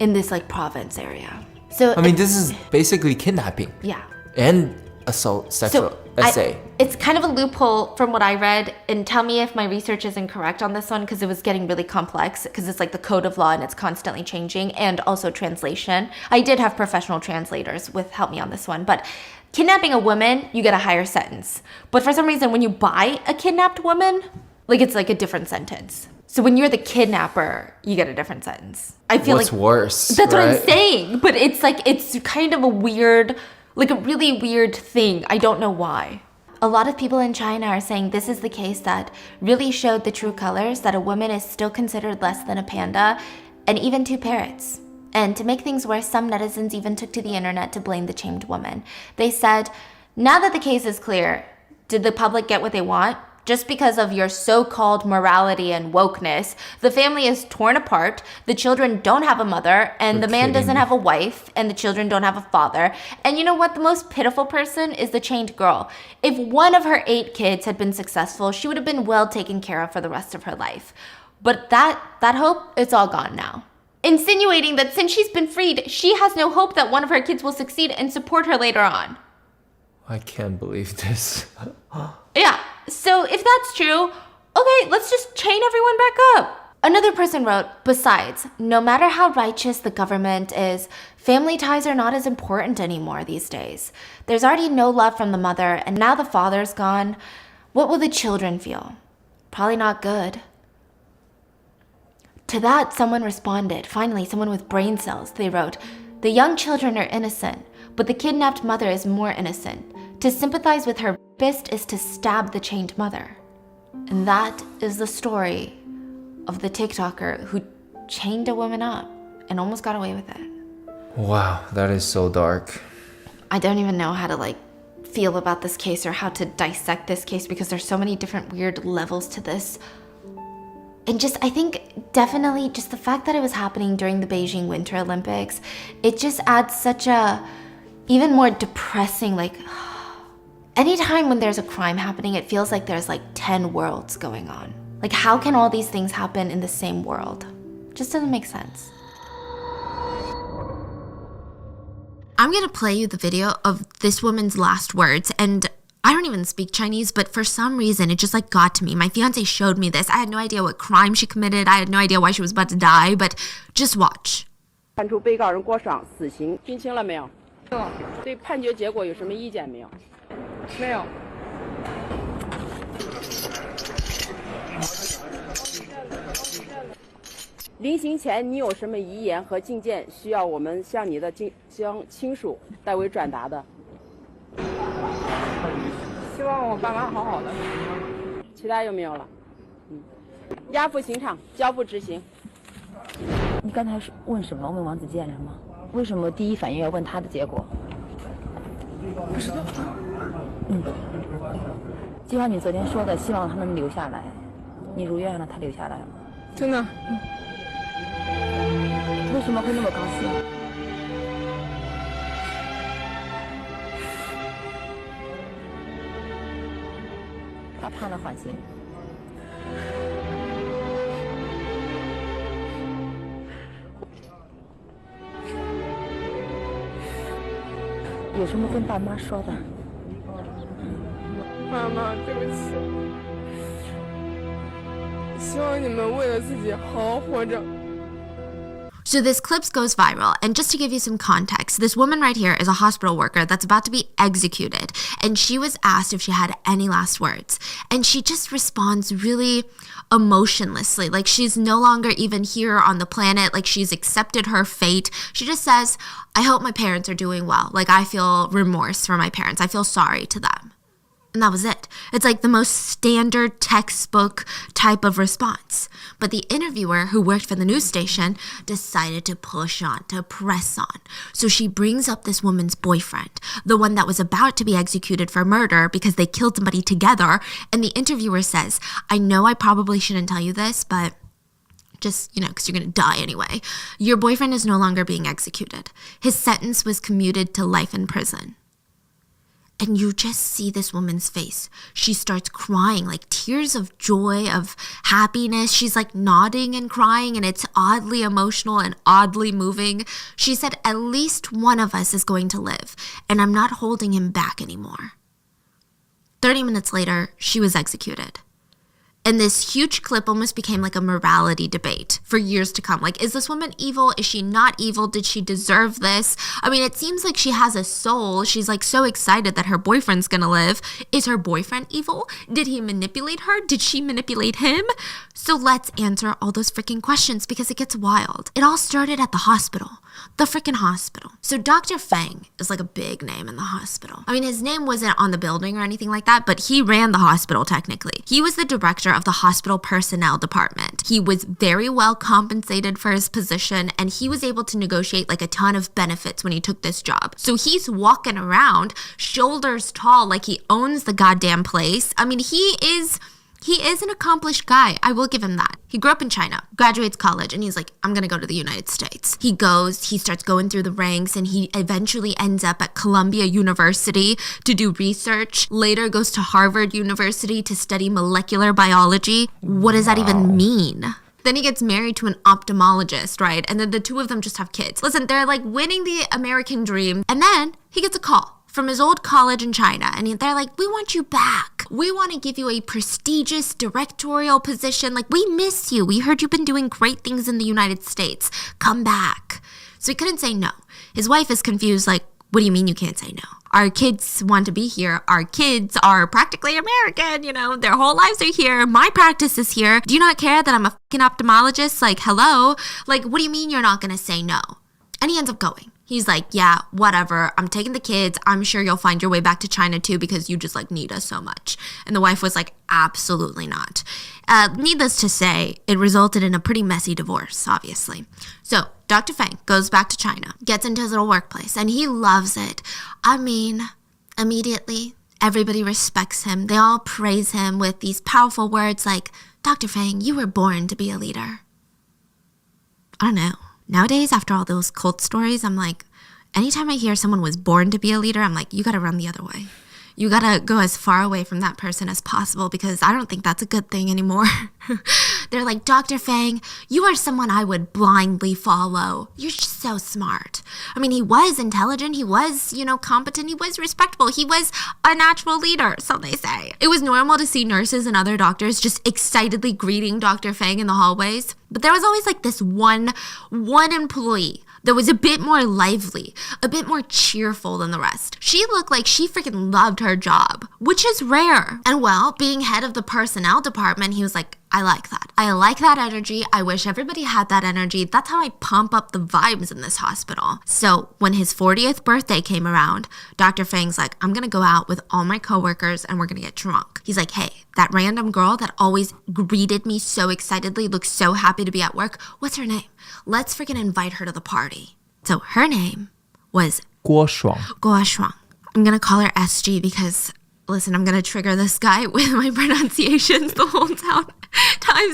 In this like province area. So I mean, this is basically kidnapping. Yeah. And assault, sexual essay. It's kind of a loophole from what I read, and tell me if my research is incorrect on this one because it was getting really complex because it's like the code of law and it's constantly changing, and also translation. I did have professional translators help me on this one, but kidnapping a woman, you get a higher sentence. But for some reason, when you buy a kidnapped woman, like it's like a different sentence. So when you're the kidnapper, you get a different sentence. I feel What's like worse? That's right? what I'm saying, but it's like it's kind of a weird. Like a really weird thing. I don't know why. A lot of people in China are saying this is the case that really showed the true colors, that a woman is still considered less than a panda, and even 2 parrots. And to make things worse, some netizens even took to the internet to blame the chained woman. They said, now that the case is clear, did the public get what they want? Just because of your so-called morality and wokeness, the family is torn apart, the children don't have a mother, and the man doesn't have a wife, and the children don't have a father. And you know what? The most pitiful person is the chained girl. If one of her 8 kids had been successful, she would have been well taken care of for the rest of her life. But that hope, it's all gone now. Insinuating that since she's been freed, she has no hope that one of her kids will succeed and support her later on. I can't believe this. Yeah, so if that's true, okay, let's just chain everyone back up. Another person wrote, besides, no matter how righteous the government is, family ties are not as important anymore these days. There's already no love from the mother, and now the father's gone. What will the children feel? Probably not good. To that, someone responded, finally, someone with brain cells. They wrote, the young children are innocent, but the kidnapped mother is more innocent. To sympathize with her rapist is to stab the chained mother. And that is the story of the TikToker who chained a woman up and almost got away with it. Wow, that is so dark. I don't even know how to feel about this case or how to dissect this case because there's so many different weird levels to this. And just, I think definitely just the fact that it was happening during the Beijing Winter Olympics, it just adds such a even more depressing, like, anytime when there's a crime happening, it feels like there's like 10 worlds going on. Like, how can all these things happen in the same world? Just doesn't make sense. I'm gonna play you the video of this woman's last words, and I don't even speak Chinese, but for some reason, it just like got to me. My fiance showed me this. I had no idea what crime she committed. I had no idea why she was about to die, but just watch. 判处被告人郭爽死刑，听清了没有？对判决结果有什么意见没有？没有。临刑前你有什么遗言和进谏需要我们向你的亲属代为转达的？希望我爸妈好好的。其他有没有了？押赴刑场，交付执行。你刚才问什么？问王子健了吗？为什么第一反应要问他的结果？不知道。就像你昨天说的，希望他能留下来。你如愿了，他留下来了。真的。为什么会那么高兴？他判了缓刑。有什么跟爸妈说的？妈妈，对不起。希望你们为了自己好好活着。 So this clip goes viral, and just to give you some context, this woman right here is a hospital worker that's about to be executed, and she was asked if she had any last words, and she just responds really emotionlessly, like she's no longer even here on the planet, like she's accepted her fate. She just says, I hope my parents are doing well, like I feel remorse for my parents, I feel sorry to them. And that was it. It's like the most standard textbook type of response. But the interviewer who worked for the news station decided to push on, to press on. So she brings up this woman's boyfriend, the one that was about to be executed for murder because they killed somebody together. And the interviewer says, I know I probably shouldn't tell you this, but just, because you're going to die anyway. Your boyfriend is no longer being executed. His sentence was commuted to life in prison. And you just see this woman's face. She starts crying, like tears of joy, of happiness. She's like nodding and crying, and it's oddly emotional and oddly moving. She said, at least one of us is going to live, and I'm not holding him back anymore. 30 minutes later, she was executed. And this huge clip almost became like a morality debate for years to come. Like, is this woman evil? Is she not evil? Did she deserve this? I mean, it seems like she has a soul. She's like so excited that her boyfriend's gonna live. Is her boyfriend evil? Did he manipulate her? Did she manipulate him? So let's answer all those freaking questions because it gets wild. It all started at the hospital. The freaking hospital. So Dr. Feng is like a big name in the hospital. I mean, his name wasn't on the building or anything like that, but he ran the hospital technically. He was the director of the hospital personnel department. He was very well compensated for his position, and he was able to negotiate like a ton of benefits when he took this job. So he's walking around shoulders tall like he owns the goddamn place. I mean, he is an accomplished guy. I will give him that. He grew up in China, graduates college, and he's like, I'm gonna go to the United States. He starts going through the ranks, and he eventually ends up at Columbia University to do research, later goes to Harvard University to study molecular biology. What does that even mean? Then he gets married to an ophthalmologist, right? And then the two of them just have kids. Listen, they're like winning the American dream. And then he gets a call from his old college in China, and they're like, we want you back. We want to give you a prestigious directorial position. Like, we miss you. We heard you've been doing great things in the United States. Come back. So he couldn't say no. His wife is confused, like, what do you mean you can't say no? Our kids want to be here. Our kids are practically American, their whole lives are here. My practice is here. Do you not care that I'm a fucking ophthalmologist? Like, hello? Like, what do you mean you're not going to say no? And he ends up going. He's like, yeah, whatever. I'm taking the kids. I'm sure you'll find your way back to China too because you just like need us so much. And the wife was like, absolutely not. Needless to say, it resulted in a pretty messy divorce, obviously. So Dr. Feng goes back to China, gets into his little workplace, and he loves it. I mean, Immediately, everybody respects him. They all praise him with these powerful words like, Dr. Fang, you were born to be a leader. I don't know. Nowadays, after all those cult stories, I'm like, anytime I hear someone was born to be a leader, I'm like, you gotta run the other way. You gotta go as far away from that person as possible because I don't think that's a good thing anymore. They're like, Dr. Fang, you are someone I would blindly follow. You're just so smart. I mean, he was intelligent. He was, competent. He was respectable. He was a natural leader, so they say. It was normal to see nurses and other doctors just excitedly greeting Dr. Fang in the hallways. But there was always like this one employee that was a bit more lively, a bit more cheerful than the rest. She looked like she freaking loved her job, which is rare. And well, being head of the personnel department, he was like, I like that. I like that energy. I wish everybody had that energy. That's how I pump up the vibes in this hospital. So when his 40th birthday came around, Dr. Fang's like, I'm gonna go out with all my coworkers and we're gonna get drunk. He's like, hey, that random girl that always greeted me so excitedly, looked so happy to be at work, what's her name? Let's freaking invite her to the party. So her name was Guo Shuang. Guo Shuang. I'm gonna call her SG because, listen, I'm gonna trigger this guy with my pronunciations the whole time.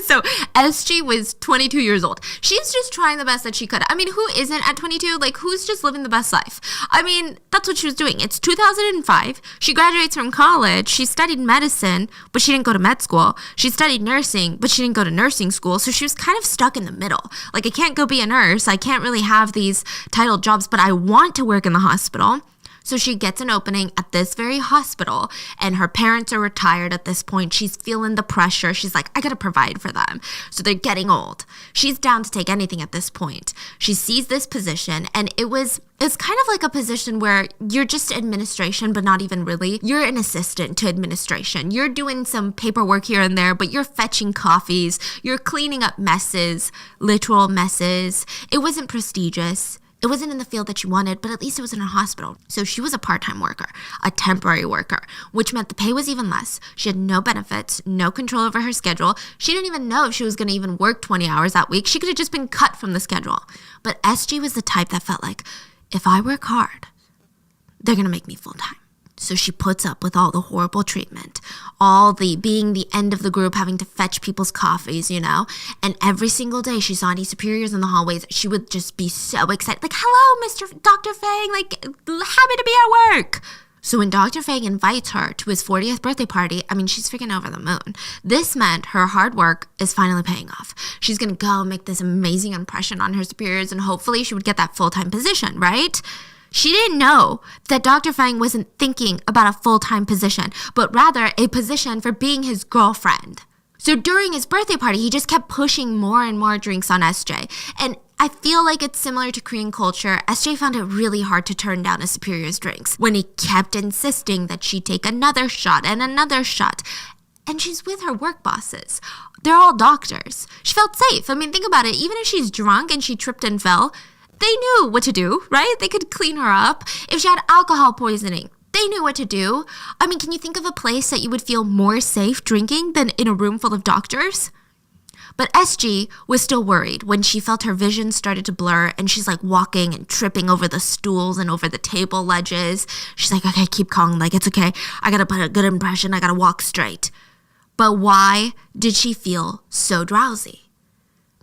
So SG was 22 years old. She's just trying the best that she could. I mean, who isn't at 22? Like, who's just living the best life? I mean, that's what she was doing. It's 2005. She graduates from college. She studied medicine, but she didn't go to med school. She studied nursing, but she didn't go to nursing school. So she was kind of stuck in the middle. Like, I can't go be a nurse. I can't really have these titled jobs, but I want to work in the hospital. So she gets an opening at this very hospital, and her parents are retired at this point. She's feeling the pressure. She's like, I gotta provide for them. So they're getting old. She's down to take anything at this point. She sees this position, and it's kind of like a position where you're just administration, but not even really. You're an assistant to administration. You're doing some paperwork here and there, but you're fetching coffees. You're cleaning up messes, literal messes. It wasn't prestigious. It wasn't in the field that she wanted, but at least it was in a hospital. So she was a part-time worker, a temporary worker, which meant the pay was even less. She had no benefits, no control over her schedule. She didn't even know if she was going to even work 20 hours that week. She could have just been cut from the schedule. But SG was the type that felt like, if I work hard, they're going to make me full-time. So she puts up with all the horrible treatment, all the being the end of the group, having to fetch people's coffees, And every single day she saw any superiors in the hallways, she would just be so excited. Like, hello, Mr. Dr. Fang, like, happy to be at work. So when Dr. Fang invites her to his 40th birthday party, I mean, she's freaking over the moon. This meant her hard work is finally paying off. She's going to go make this amazing impression on her superiors, and hopefully she would get that full-time position, right? She didn't know that Dr. Fang wasn't thinking about a full-time position, but rather a position for being his girlfriend. So during his birthday party, he just kept pushing more and more drinks on SJ. And I feel like it's similar to Korean culture. SJ found it really hard to turn down his superior's drinks when he kept insisting that she take another shot and another shot. And she's with her work bosses. They're all doctors. She felt safe. I mean, think about it. Even if she's drunk and she tripped and fell, they knew what to do, right? They could clean her up. If she had alcohol poisoning, they knew what to do. I mean, can you think of a place that you would feel more safe drinking than in a room full of doctors? But SG was still worried when she felt her vision started to blur and she's like walking and tripping over the stools and over the table ledges. She's like, okay, keep calm. Like, it's okay. I gotta put a good impression. I gotta walk straight. But why did she feel so drowsy?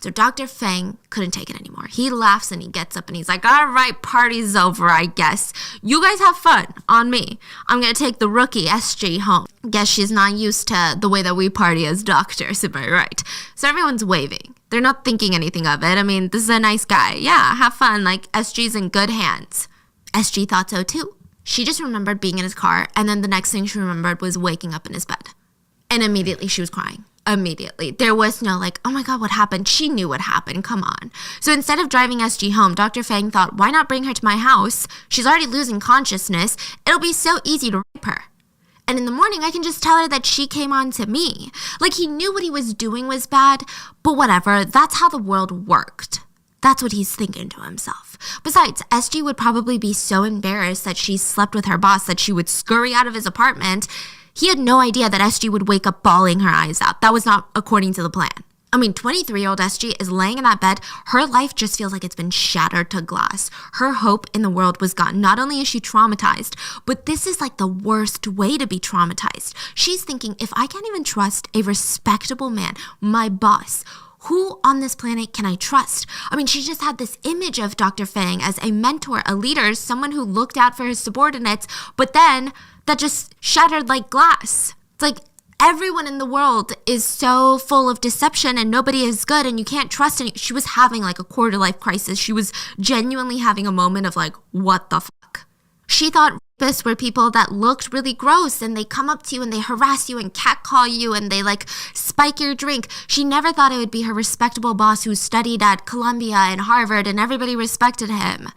So Dr. Fang couldn't take it anymore. He laughs and he gets up and he's like, all right, party's over, I guess. You guys have fun on me. I'm going to take the rookie SG home. Guess she's not used to the way that we party as doctors, am I right? So everyone's waving. They're not thinking anything of it. I mean, this is a nice guy. Yeah, have fun. Like, SG's in good hands. SG thought so too. She just remembered being in his car, and then the next thing she remembered was waking up in his bed. And immediately she was crying. Immediately. There was no like, oh my God, what happened? She knew what happened. Come on. So instead of driving SG home, Dr. Fang thought, why not bring her to my house? She's already losing consciousness. It'll be so easy to rape her. And in the morning, I can just tell her that she came on to me. Like, he knew what he was doing was bad, but whatever. That's how the world worked. That's what he's thinking to himself. Besides, SG would probably be so embarrassed that she slept with her boss that she would scurry out of his apartment. He had no idea that SG would wake up bawling her eyes out. That was not according to the plan. I mean, 23-year-old SG is laying in that bed. Her life just feels like it's been shattered to glass. Her hope in the world was gone. Not only is she traumatized, but this is like the worst way to be traumatized. She's thinking, if I can't even trust a respectable man, my boss, who on this planet can I trust? I mean, she just had this image of Dr. Fang as a mentor, a leader, someone who looked out for his subordinates, but then that just shattered like glass. It's like, everyone in the world is so full of deception and nobody is good and you can't trust any. She was having like a quarter life crisis. She was genuinely having a moment of like, what the fuck? She thought rapists were people that looked really gross and they come up to you and they harass you and catcall you and they like spike your drink. She never thought it would be her respectable boss who studied at Columbia and Harvard and everybody respected him.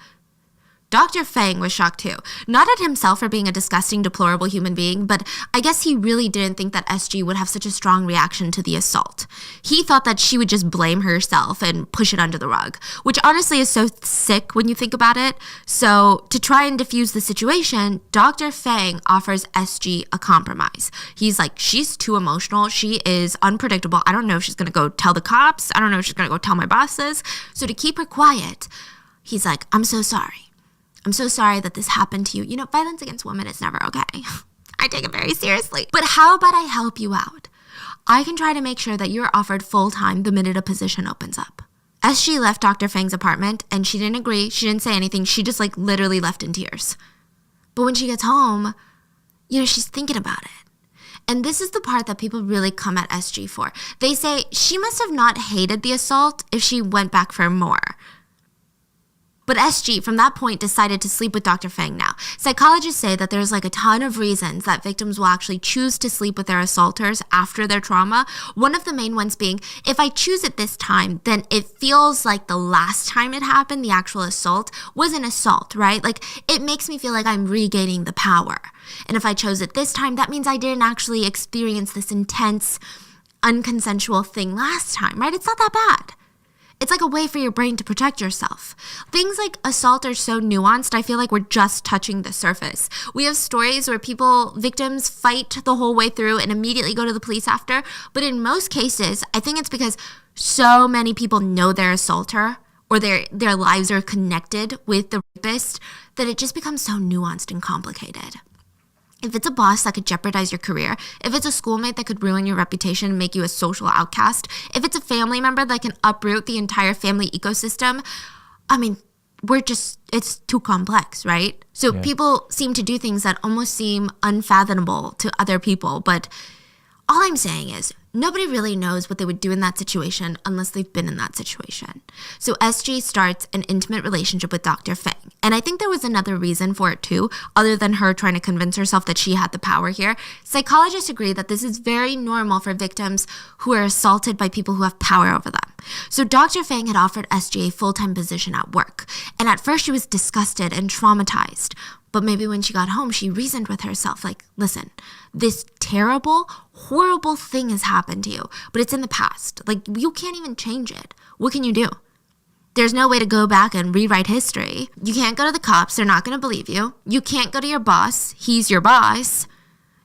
Dr. Fang was shocked too, not at himself for being a disgusting, deplorable human being, but I guess he really didn't think that SG would have such a strong reaction to the assault. He thought that she would just blame herself and push it under the rug, which honestly is so sick when you think about it. So to try and diffuse the situation, Dr. Fang offers SG a compromise. He's like, she's too emotional. She is unpredictable. I don't know if she's going to go tell the cops. I don't know if she's going to go tell my bosses. So to keep her quiet, he's like, I'm so sorry. I'm so sorry that this happened to you. You know, violence against women is never okay. I take it very seriously. But how about I help you out? I can try to make sure that you're offered full-time the minute a position opens up. As she left Dr. Fang's apartment, and she didn't agree, she didn't say anything, she just like literally left in tears. But when she gets home, you know, she's thinking about it. And this is the part that people really come at SG for. They say she must have not hated the assault if she went back for more. But SG, from that point, decided to sleep with Dr. Fang now. Psychologists say that there's like a ton of reasons that victims will actually choose to sleep with their assaulters after their trauma. One of the main ones being, if I choose it this time, then it feels like the last time it happened, the actual assault, was an assault, right? Like, it makes me feel like I'm regaining the power. And if I chose it this time, that means I didn't actually experience this intense, unconsensual thing last time, right? It's not that bad. It's like a way for your brain to protect yourself. Things like assault are so nuanced, I feel like we're just touching the surface. We have stories where victims fight the whole way through and immediately go to the police after. But in most cases, I think it's because so many people know their assaulter or their lives are connected with the rapist that it just becomes so nuanced and complicated. If it's a boss that could jeopardize your career, if it's a schoolmate that could ruin your reputation and make you a social outcast, if it's a family member that can uproot the entire family ecosystem, I mean, it's too complex, right? So people seem to do things that almost seem unfathomable to other people, but all I'm saying is nobody really knows what they would do in that situation unless they've been in that situation. So SG starts an intimate relationship with Dr. Fang. And I think there was another reason for it too, other than her trying to convince herself that she had the power here. Psychologists agree that this is very normal for victims who are assaulted by people who have power over them. So Dr. Fang had offered SG a full-time position at work. And at first she was disgusted and traumatized. But maybe when she got home, she reasoned with herself, like, listen, this terrible, horrible thing has happened to you, but it's in the past. Like, you can't even change it. What can you do? There's no way to go back and rewrite history. You can't go to the cops. They're not going to believe you. You can't go to your boss. He's your boss.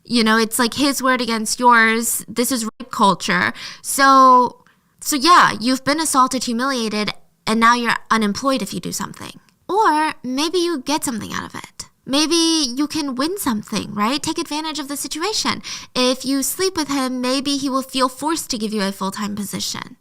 You know, it's like his word against yours. This is rape culture. So yeah, you've been assaulted, humiliated, and now you're unemployed if you do something. Or maybe you get something out of it. Maybe you can win something, right? Take advantage of the situation. If you sleep with him, maybe he will feel forced to give you a full-time position.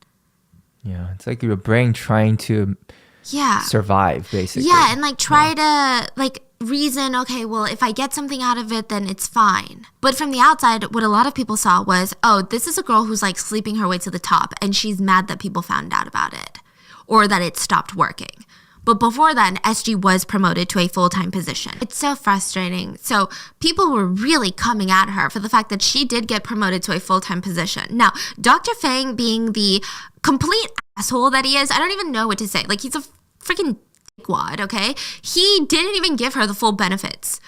Yeah, it's like your brain trying to survive, basically. Yeah, and like try to like reason, okay, well, if I get something out of it, then it's fine. But from the outside, what a lot of people saw was, oh, this is a girl who's like sleeping her way to the top, and she's mad that people found out about it or that it stopped working. But before then, SG was promoted to a full-time position. It's so frustrating. So people were really coming at her for the fact that she did get promoted to a full-time position. Now, Dr. Fang being the complete asshole that he is, I don't even know what to say. Like, he's a freaking dickwad, okay? He didn't even give her the full benefits.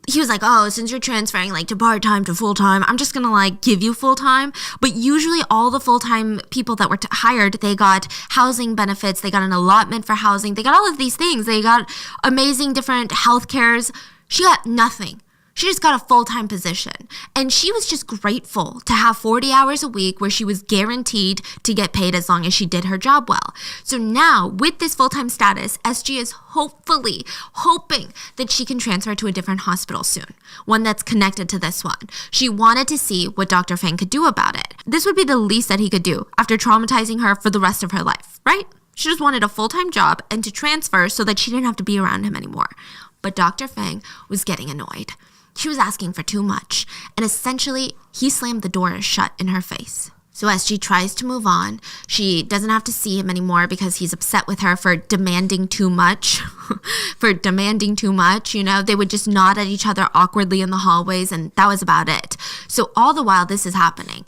He was like, oh, since you're transferring like to part-time to full-time, I'm just gonna like give you full-time. But usually all the full-time people that were hired, they got housing benefits, they got an allotment for housing, they got all of these things. They got amazing different health cares. She got nothing. She just got a full-time position, and she was just grateful to have 40 hours a week where she was guaranteed to get paid as long as she did her job well. So now, with this full-time status, SG is hoping that she can transfer to a different hospital soon, one that's connected to this one. She wanted to see what Dr. Fang could do about it. This would be the least that he could do after traumatizing her for the rest of her life, right? She just wanted a full-time job and to transfer so that she didn't have to be around him anymore. But Dr. Fang was getting annoyed. She was asking for too much, and essentially, he slammed the door shut in her face. So SG tries to move on. She doesn't have to see him anymore because he's upset with her for demanding too much. You know, they would just nod at each other awkwardly in the hallways, and that was about it. So all the while this is happening,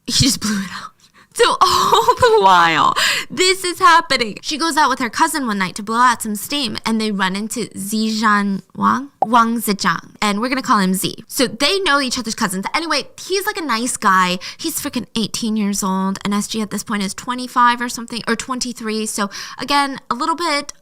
he just blew it out. So all the while this is happening, she goes out with her cousin one night to blow out some steam, and they run into Zizhan Wang Zizhang, and we're gonna call him Z. So they know each other's cousins. Anyway, he's like a nice guy. He's freaking 18 years old, and SG at this point is 25 or something, or 23. So again, a little bit,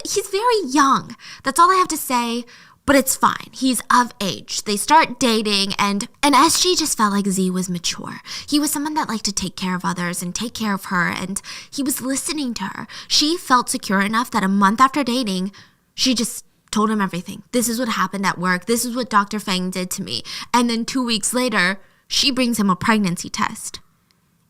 he's very young. That's all I have to say. But it's fine. He's of age. They start dating, and SG just felt like Z was mature. He was someone that liked to take care of others and take care of her, and he was listening to her. She felt secure enough that a month after dating, she just told him everything. This is what happened at work. This is what Dr. Fang did to me. And then 2 weeks later, she brings him a pregnancy test.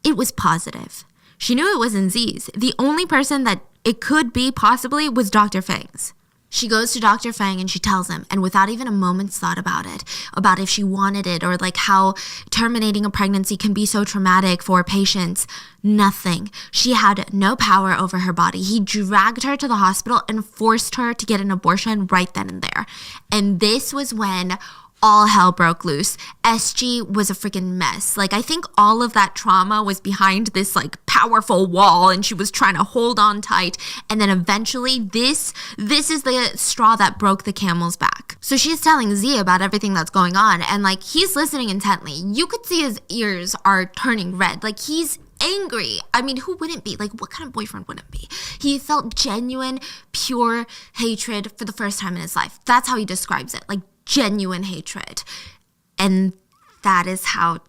It was positive. She knew it wasn't Z's. The only person that it could be possibly was Dr. Fang's. She goes to Dr. Fang and she tells him, and without even a moment's thought about it, about if she wanted it or like how terminating a pregnancy can be so traumatic for patients, nothing. She had no power over her body. He dragged her to the hospital and forced her to get an abortion right then and there. And this was when all hell broke loose. SG was a freaking mess. Like, I think all of that trauma was behind this like powerful wall, and she was trying to hold on tight. And then eventually this is the straw that broke the camel's back. So she's telling Z about everything that's going on, and like he's listening intently. You could see his ears are turning red. Like he's angry. I mean, who wouldn't be? Like, what kind of boyfriend wouldn't be? He felt genuine, pure hatred for the first time in his life. That's how he describes it. Like, genuine hatred. And that is how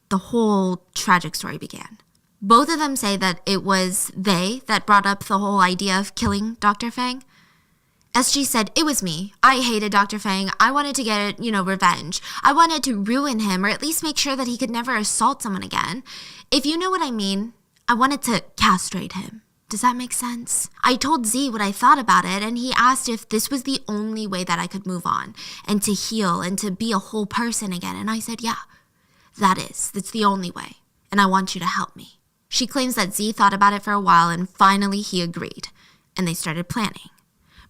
the whole tragic story began. Both of them say that it was they that brought up the whole idea of killing Dr. Fang. SG said, it was me. I hated Dr. Fang. I wanted to get, revenge. I wanted to ruin him, or at least make sure that he could never assault someone again. If you know what I mean, I wanted to castrate him. Does that make sense? I told Z what I thought about it, and he asked if this was the only way that I could move on and to heal and to be a whole person again. And I said, yeah, that's the only way. And I want you to help me. She claims that Z thought about it for a while, and finally he agreed, and they started planning.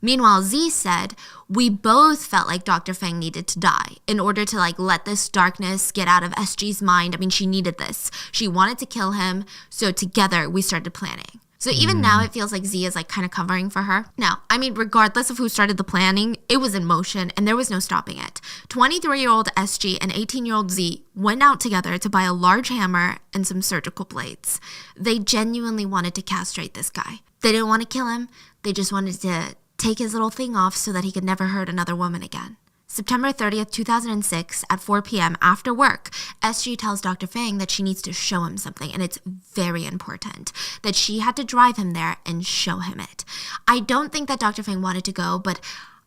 Meanwhile, Z said, we both felt like Dr. Fang needed to die in order to let this darkness get out of SG's mind. I mean, she needed this. She wanted to kill him, so together we started planning. So even now it feels like Z is kind of covering for her. Now, I mean, regardless of who started the planning, it was in motion and there was no stopping it. 23-year-old SG and 18-year-old Z went out together to buy a large hammer and some surgical blades. They genuinely wanted to castrate this guy. They didn't want to kill him. They just wanted to take his little thing off so that he could never hurt another woman again. September 30th, 2006, at 4 p.m. after work, SG tells Dr. Fang that she needs to show him something, and it's very important that she had to drive him there and show him it. I don't think that Dr. Fang wanted to go, but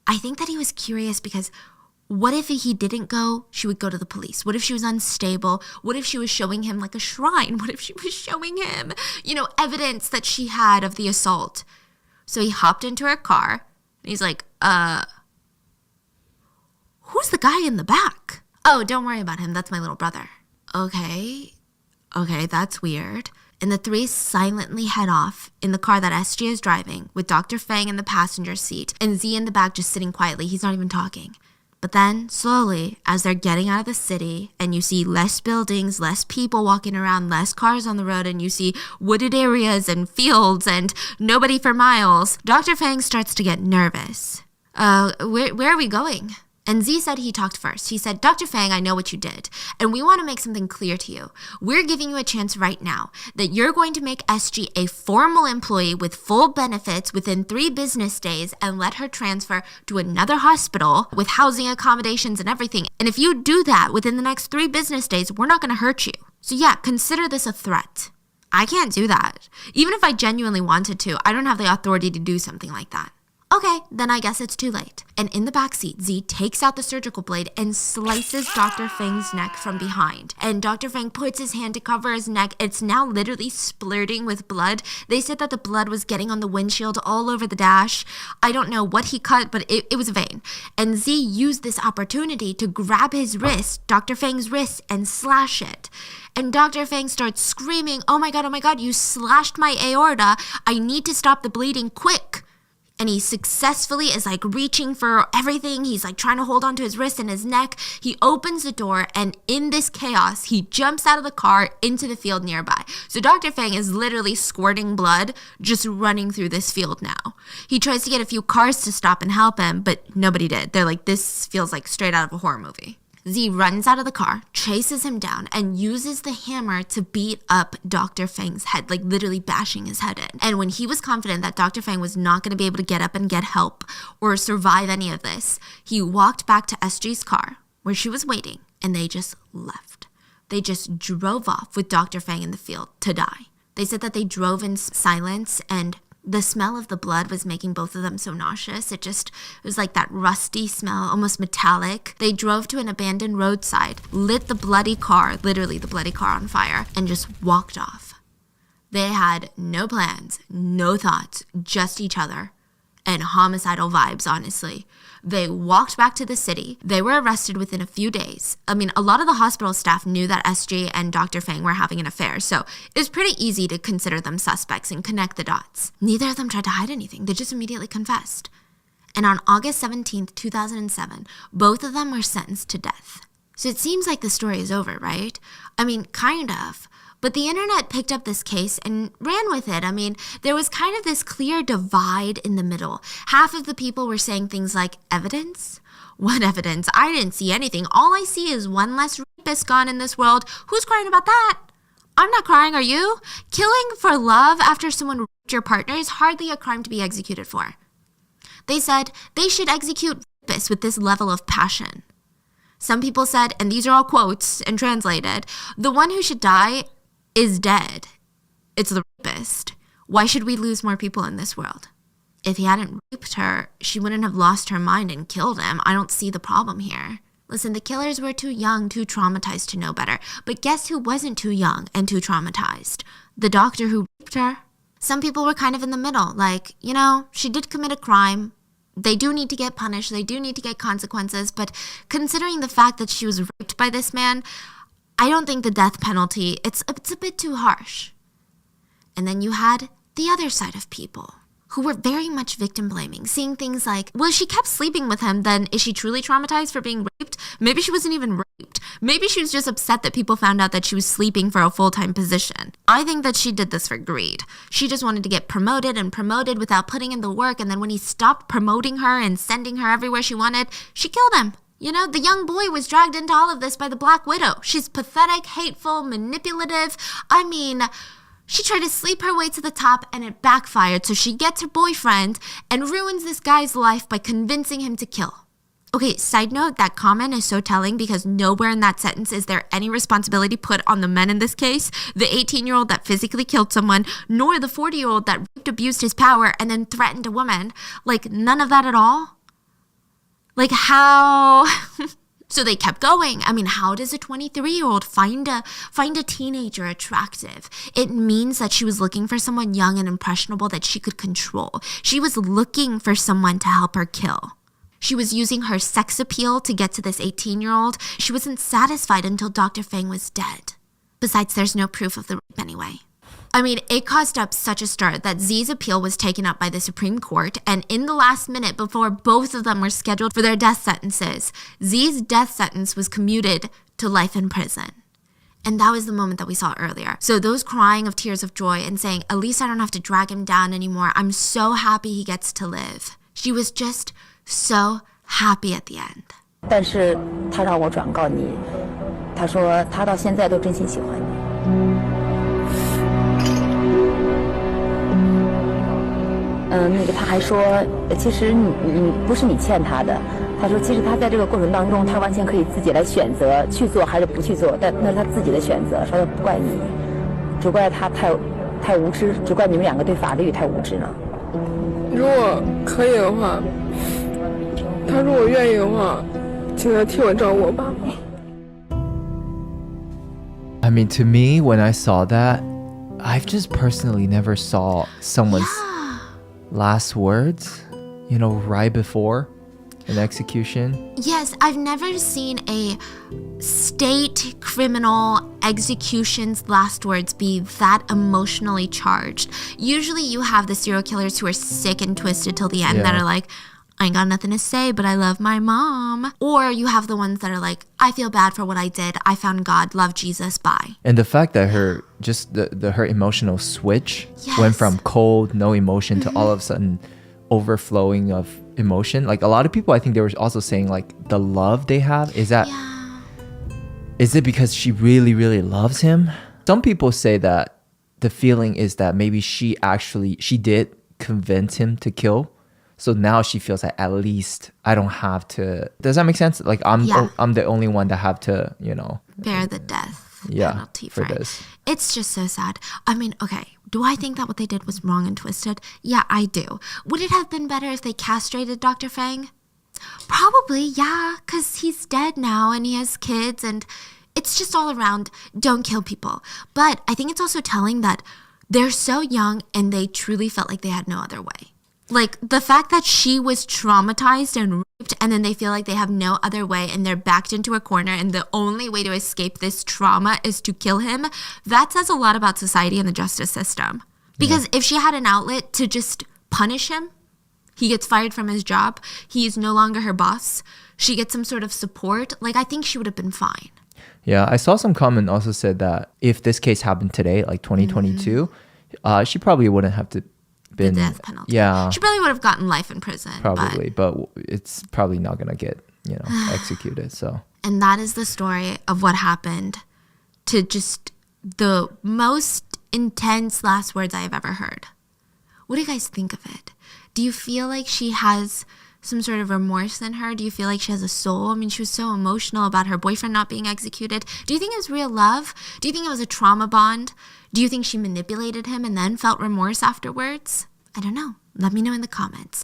I think that he was curious because what if he didn't go? She would go to the police. What if she was unstable? What if she was showing him a shrine? What if she was showing him, evidence that she had of the assault? So he hopped into her car, and he's like, who's the guy in the back? Oh, don't worry about him. That's my little brother. Okay, that's weird. And the three silently head off in the car that SG is driving, with Dr. Fang in the passenger seat and Z in the back just sitting quietly. He's not even talking. But then, slowly, as they're getting out of the city, and you see less buildings, less people walking around, less cars on the road, and you see wooded areas and fields and nobody for miles, Dr. Fang starts to get nervous. Where are we going? And Z said he talked first. He said, Dr. Fang, I know what you did, and we want to make something clear to you. We're giving you a chance right now that you're going to make SG a formal employee with full benefits within 3 business days and let her transfer to another hospital with housing accommodations and everything. And if you do that within the next 3 business days, we're not going to hurt you. So yeah, consider this a threat. I can't do that. Even if I genuinely wanted to, I don't have the authority to do something like that. Okay, then I guess it's too late. And in the backseat, Z takes out the surgical blade and slices Dr. Fang's neck from behind. And Dr. Fang puts his hand to cover his neck. It's now literally splurting with blood. They said that the blood was getting on the windshield all over the dash. I don't know what he cut, but it was a vein. And Z used this opportunity to grab his wrist, Dr. Fang's wrist, and slash it. And Dr. Fang starts screaming, oh my God, you slashed my aorta. I need to stop the bleeding quick. And he successfully is like reaching for everything. He's like trying to hold onto his wrist and his neck. He opens the door, and in this chaos, he jumps out of the car into the field nearby. So Dr. Fang is literally squirting blood, just running through this field now. He tries to get a few cars to stop and help him, but nobody did. They're like, this feels like straight out of a horror movie. Z runs out of the car, chases him down, and uses the hammer to beat up Dr. Fang's head, like literally bashing his head in. And when he was confident that Dr. Fang was not going to be able to get up and get help or survive any of this, he walked back to SG's car, where she was waiting, and they just left. They just drove off with Dr. Fang in the field to die. They said that they drove in silence, and the smell of the blood was making both of them so nauseous. It was like that rusty smell, almost metallic. They drove to an abandoned roadside, lit the bloody car, literally the bloody car, on fire, and just walked off. They had no plans, no thoughts, just each other, and homicidal vibes, honestly. They walked back to the city. They were arrested within a few days. I mean, a lot of the hospital staff knew that SG and Dr. Fang were having an affair, so it was pretty easy to consider them suspects and connect the dots. Neither of them tried to hide anything. They just immediately confessed. And on August 17th, 2007, both of them were sentenced to death. So it seems like the story is over, right? I mean, kind of. But the internet picked up this case and ran with it. I mean, there was kind of this clear divide in the middle. Half of the people were saying things like, evidence? What evidence? I didn't see anything. All I see is one less rapist gone in this world. Who's crying about that? I'm not crying, are you? Killing for love after someone raped your partner is hardly a crime to be executed for. They said they should execute rapists with this level of passion. Some people said, and these are all quotes and translated, the one who should die is dead. It's the rapist. Why should we lose more people in this world? If he hadn't raped her, she wouldn't have lost her mind and killed him. I don't see the problem here. Listen, the killers were too young, too traumatized to know better. But guess who wasn't too young and too traumatized? The doctor who raped her. Some people were kind of in the middle, like, she did commit a crime. They do need to get punished. They do need to get consequences. But considering the fact that she was raped by this man, I don't think the death penalty, it's a bit too harsh. And then you had the other side of people who were very much victim blaming, seeing things like, well, she kept sleeping with him, then is she truly traumatized for being raped? Maybe she wasn't even raped. Maybe she was just upset that people found out that she was sleeping for a full-time position. I think that she did this for greed. She just wanted to get promoted without putting in the work, and then when he stopped promoting her and sending her everywhere she wanted, she killed him. The young boy was dragged into all of this by the Black Widow. She's pathetic, hateful, manipulative. I mean, she tried to sleep her way to the top and it backfired, so she gets her boyfriend and ruins this guy's life by convincing him to kill. Okay, side note, that comment is so telling because nowhere in that sentence is there any responsibility put on the men in this case, the 18-year-old that physically killed someone, nor the 40-year-old that raped, abused his power, and then threatened a woman. Like, none of that at all. Like, how? So they kept going. I mean, how does a 23-year-old find a teenager attractive? It means that she was looking for someone young and impressionable that she could control. She was looking for someone to help her kill. She was using her sex appeal to get to this 18-year-old. She wasn't satisfied until Dr. Fang was dead. Besides, there's no proof of the rape anyway. I mean, it caused up such a stir that Z's appeal was taken up by the Supreme Court, and in the last minute before both of them were scheduled for their death sentences, Z's death sentence was commuted to life in prison. And that was the moment that we saw earlier. So those crying of tears of joy and saying, at least I don't have to drag him down anymore. I'm so happy he gets to live. She was just so happy at the end. 但是他让我转告你，他说他到现在都真心喜欢你。那个他还说，其实你不是你欠他的。他说，其实他在这个过程当中，他完全可以自己来选择去做还是不去做，但那是他自己的选择，说不怪你，只怪他太无知，只怪你们两个对法律太无知了。如果可以的话，他如果愿意的话，请他替我找我爸爸。I mean, to me, when I saw that, I've just personally never saw someone's last words, you know, right before an execution. Yes, I've never seen a state criminal execution's last words be that emotionally charged. Usually you have the serial killers who are sick and twisted till the end that are like, I ain't got nothing to say, but I love my mom. Or you have the ones that are like, I feel bad for what I did. I found God, love Jesus, bye. And the fact that her, just her emotional switch went from cold, no emotion to all of a sudden overflowing of emotion. Like a lot of people, I think they were also saying like the love they have, is that, is it because she really, really loves him? Some people say that the feeling is that maybe she did convince him to kill. So now she feels like at least I don't have to. Does that make sense? Like I'm the only one that have to, you know, bear the death penalty for this. It's just so sad. I mean, okay, do I think that what they did was wrong and twisted? Yeah, I do. Would it have been better if they castrated Dr. Fang? Probably, yeah, because he's dead now and he has kids and it's just all around, don't kill people. But I think it's also telling that they're so young and they truly felt like they had no other way. Like, the fact that she was traumatized and raped and then they feel like they have no other way and they're backed into a corner and the only way to escape this trauma is to kill him, that says a lot about society and the justice system. Because if she had an outlet to just punish him, he gets fired from his job, he is no longer her boss, she gets some sort of support, like, I think she would have been fine. Yeah, I saw some comment also said that if this case happened today, like 2022, she probably wouldn't have to been the death penalty. Yeah. She probably would have gotten life in prison. Probably, but it's probably not going to get, you know, executed, so. And that is the story of what happened to just the most intense last words I have ever heard. What do you guys think of it? Do you feel like she has some sort of remorse in her? Do you feel like she has a soul? I mean, she was so emotional about her boyfriend not being executed. Do you think it was real love? Do you think it was a trauma bond? Do you think she manipulated him and then felt remorse afterwards? I don't know. Let me know in the comments.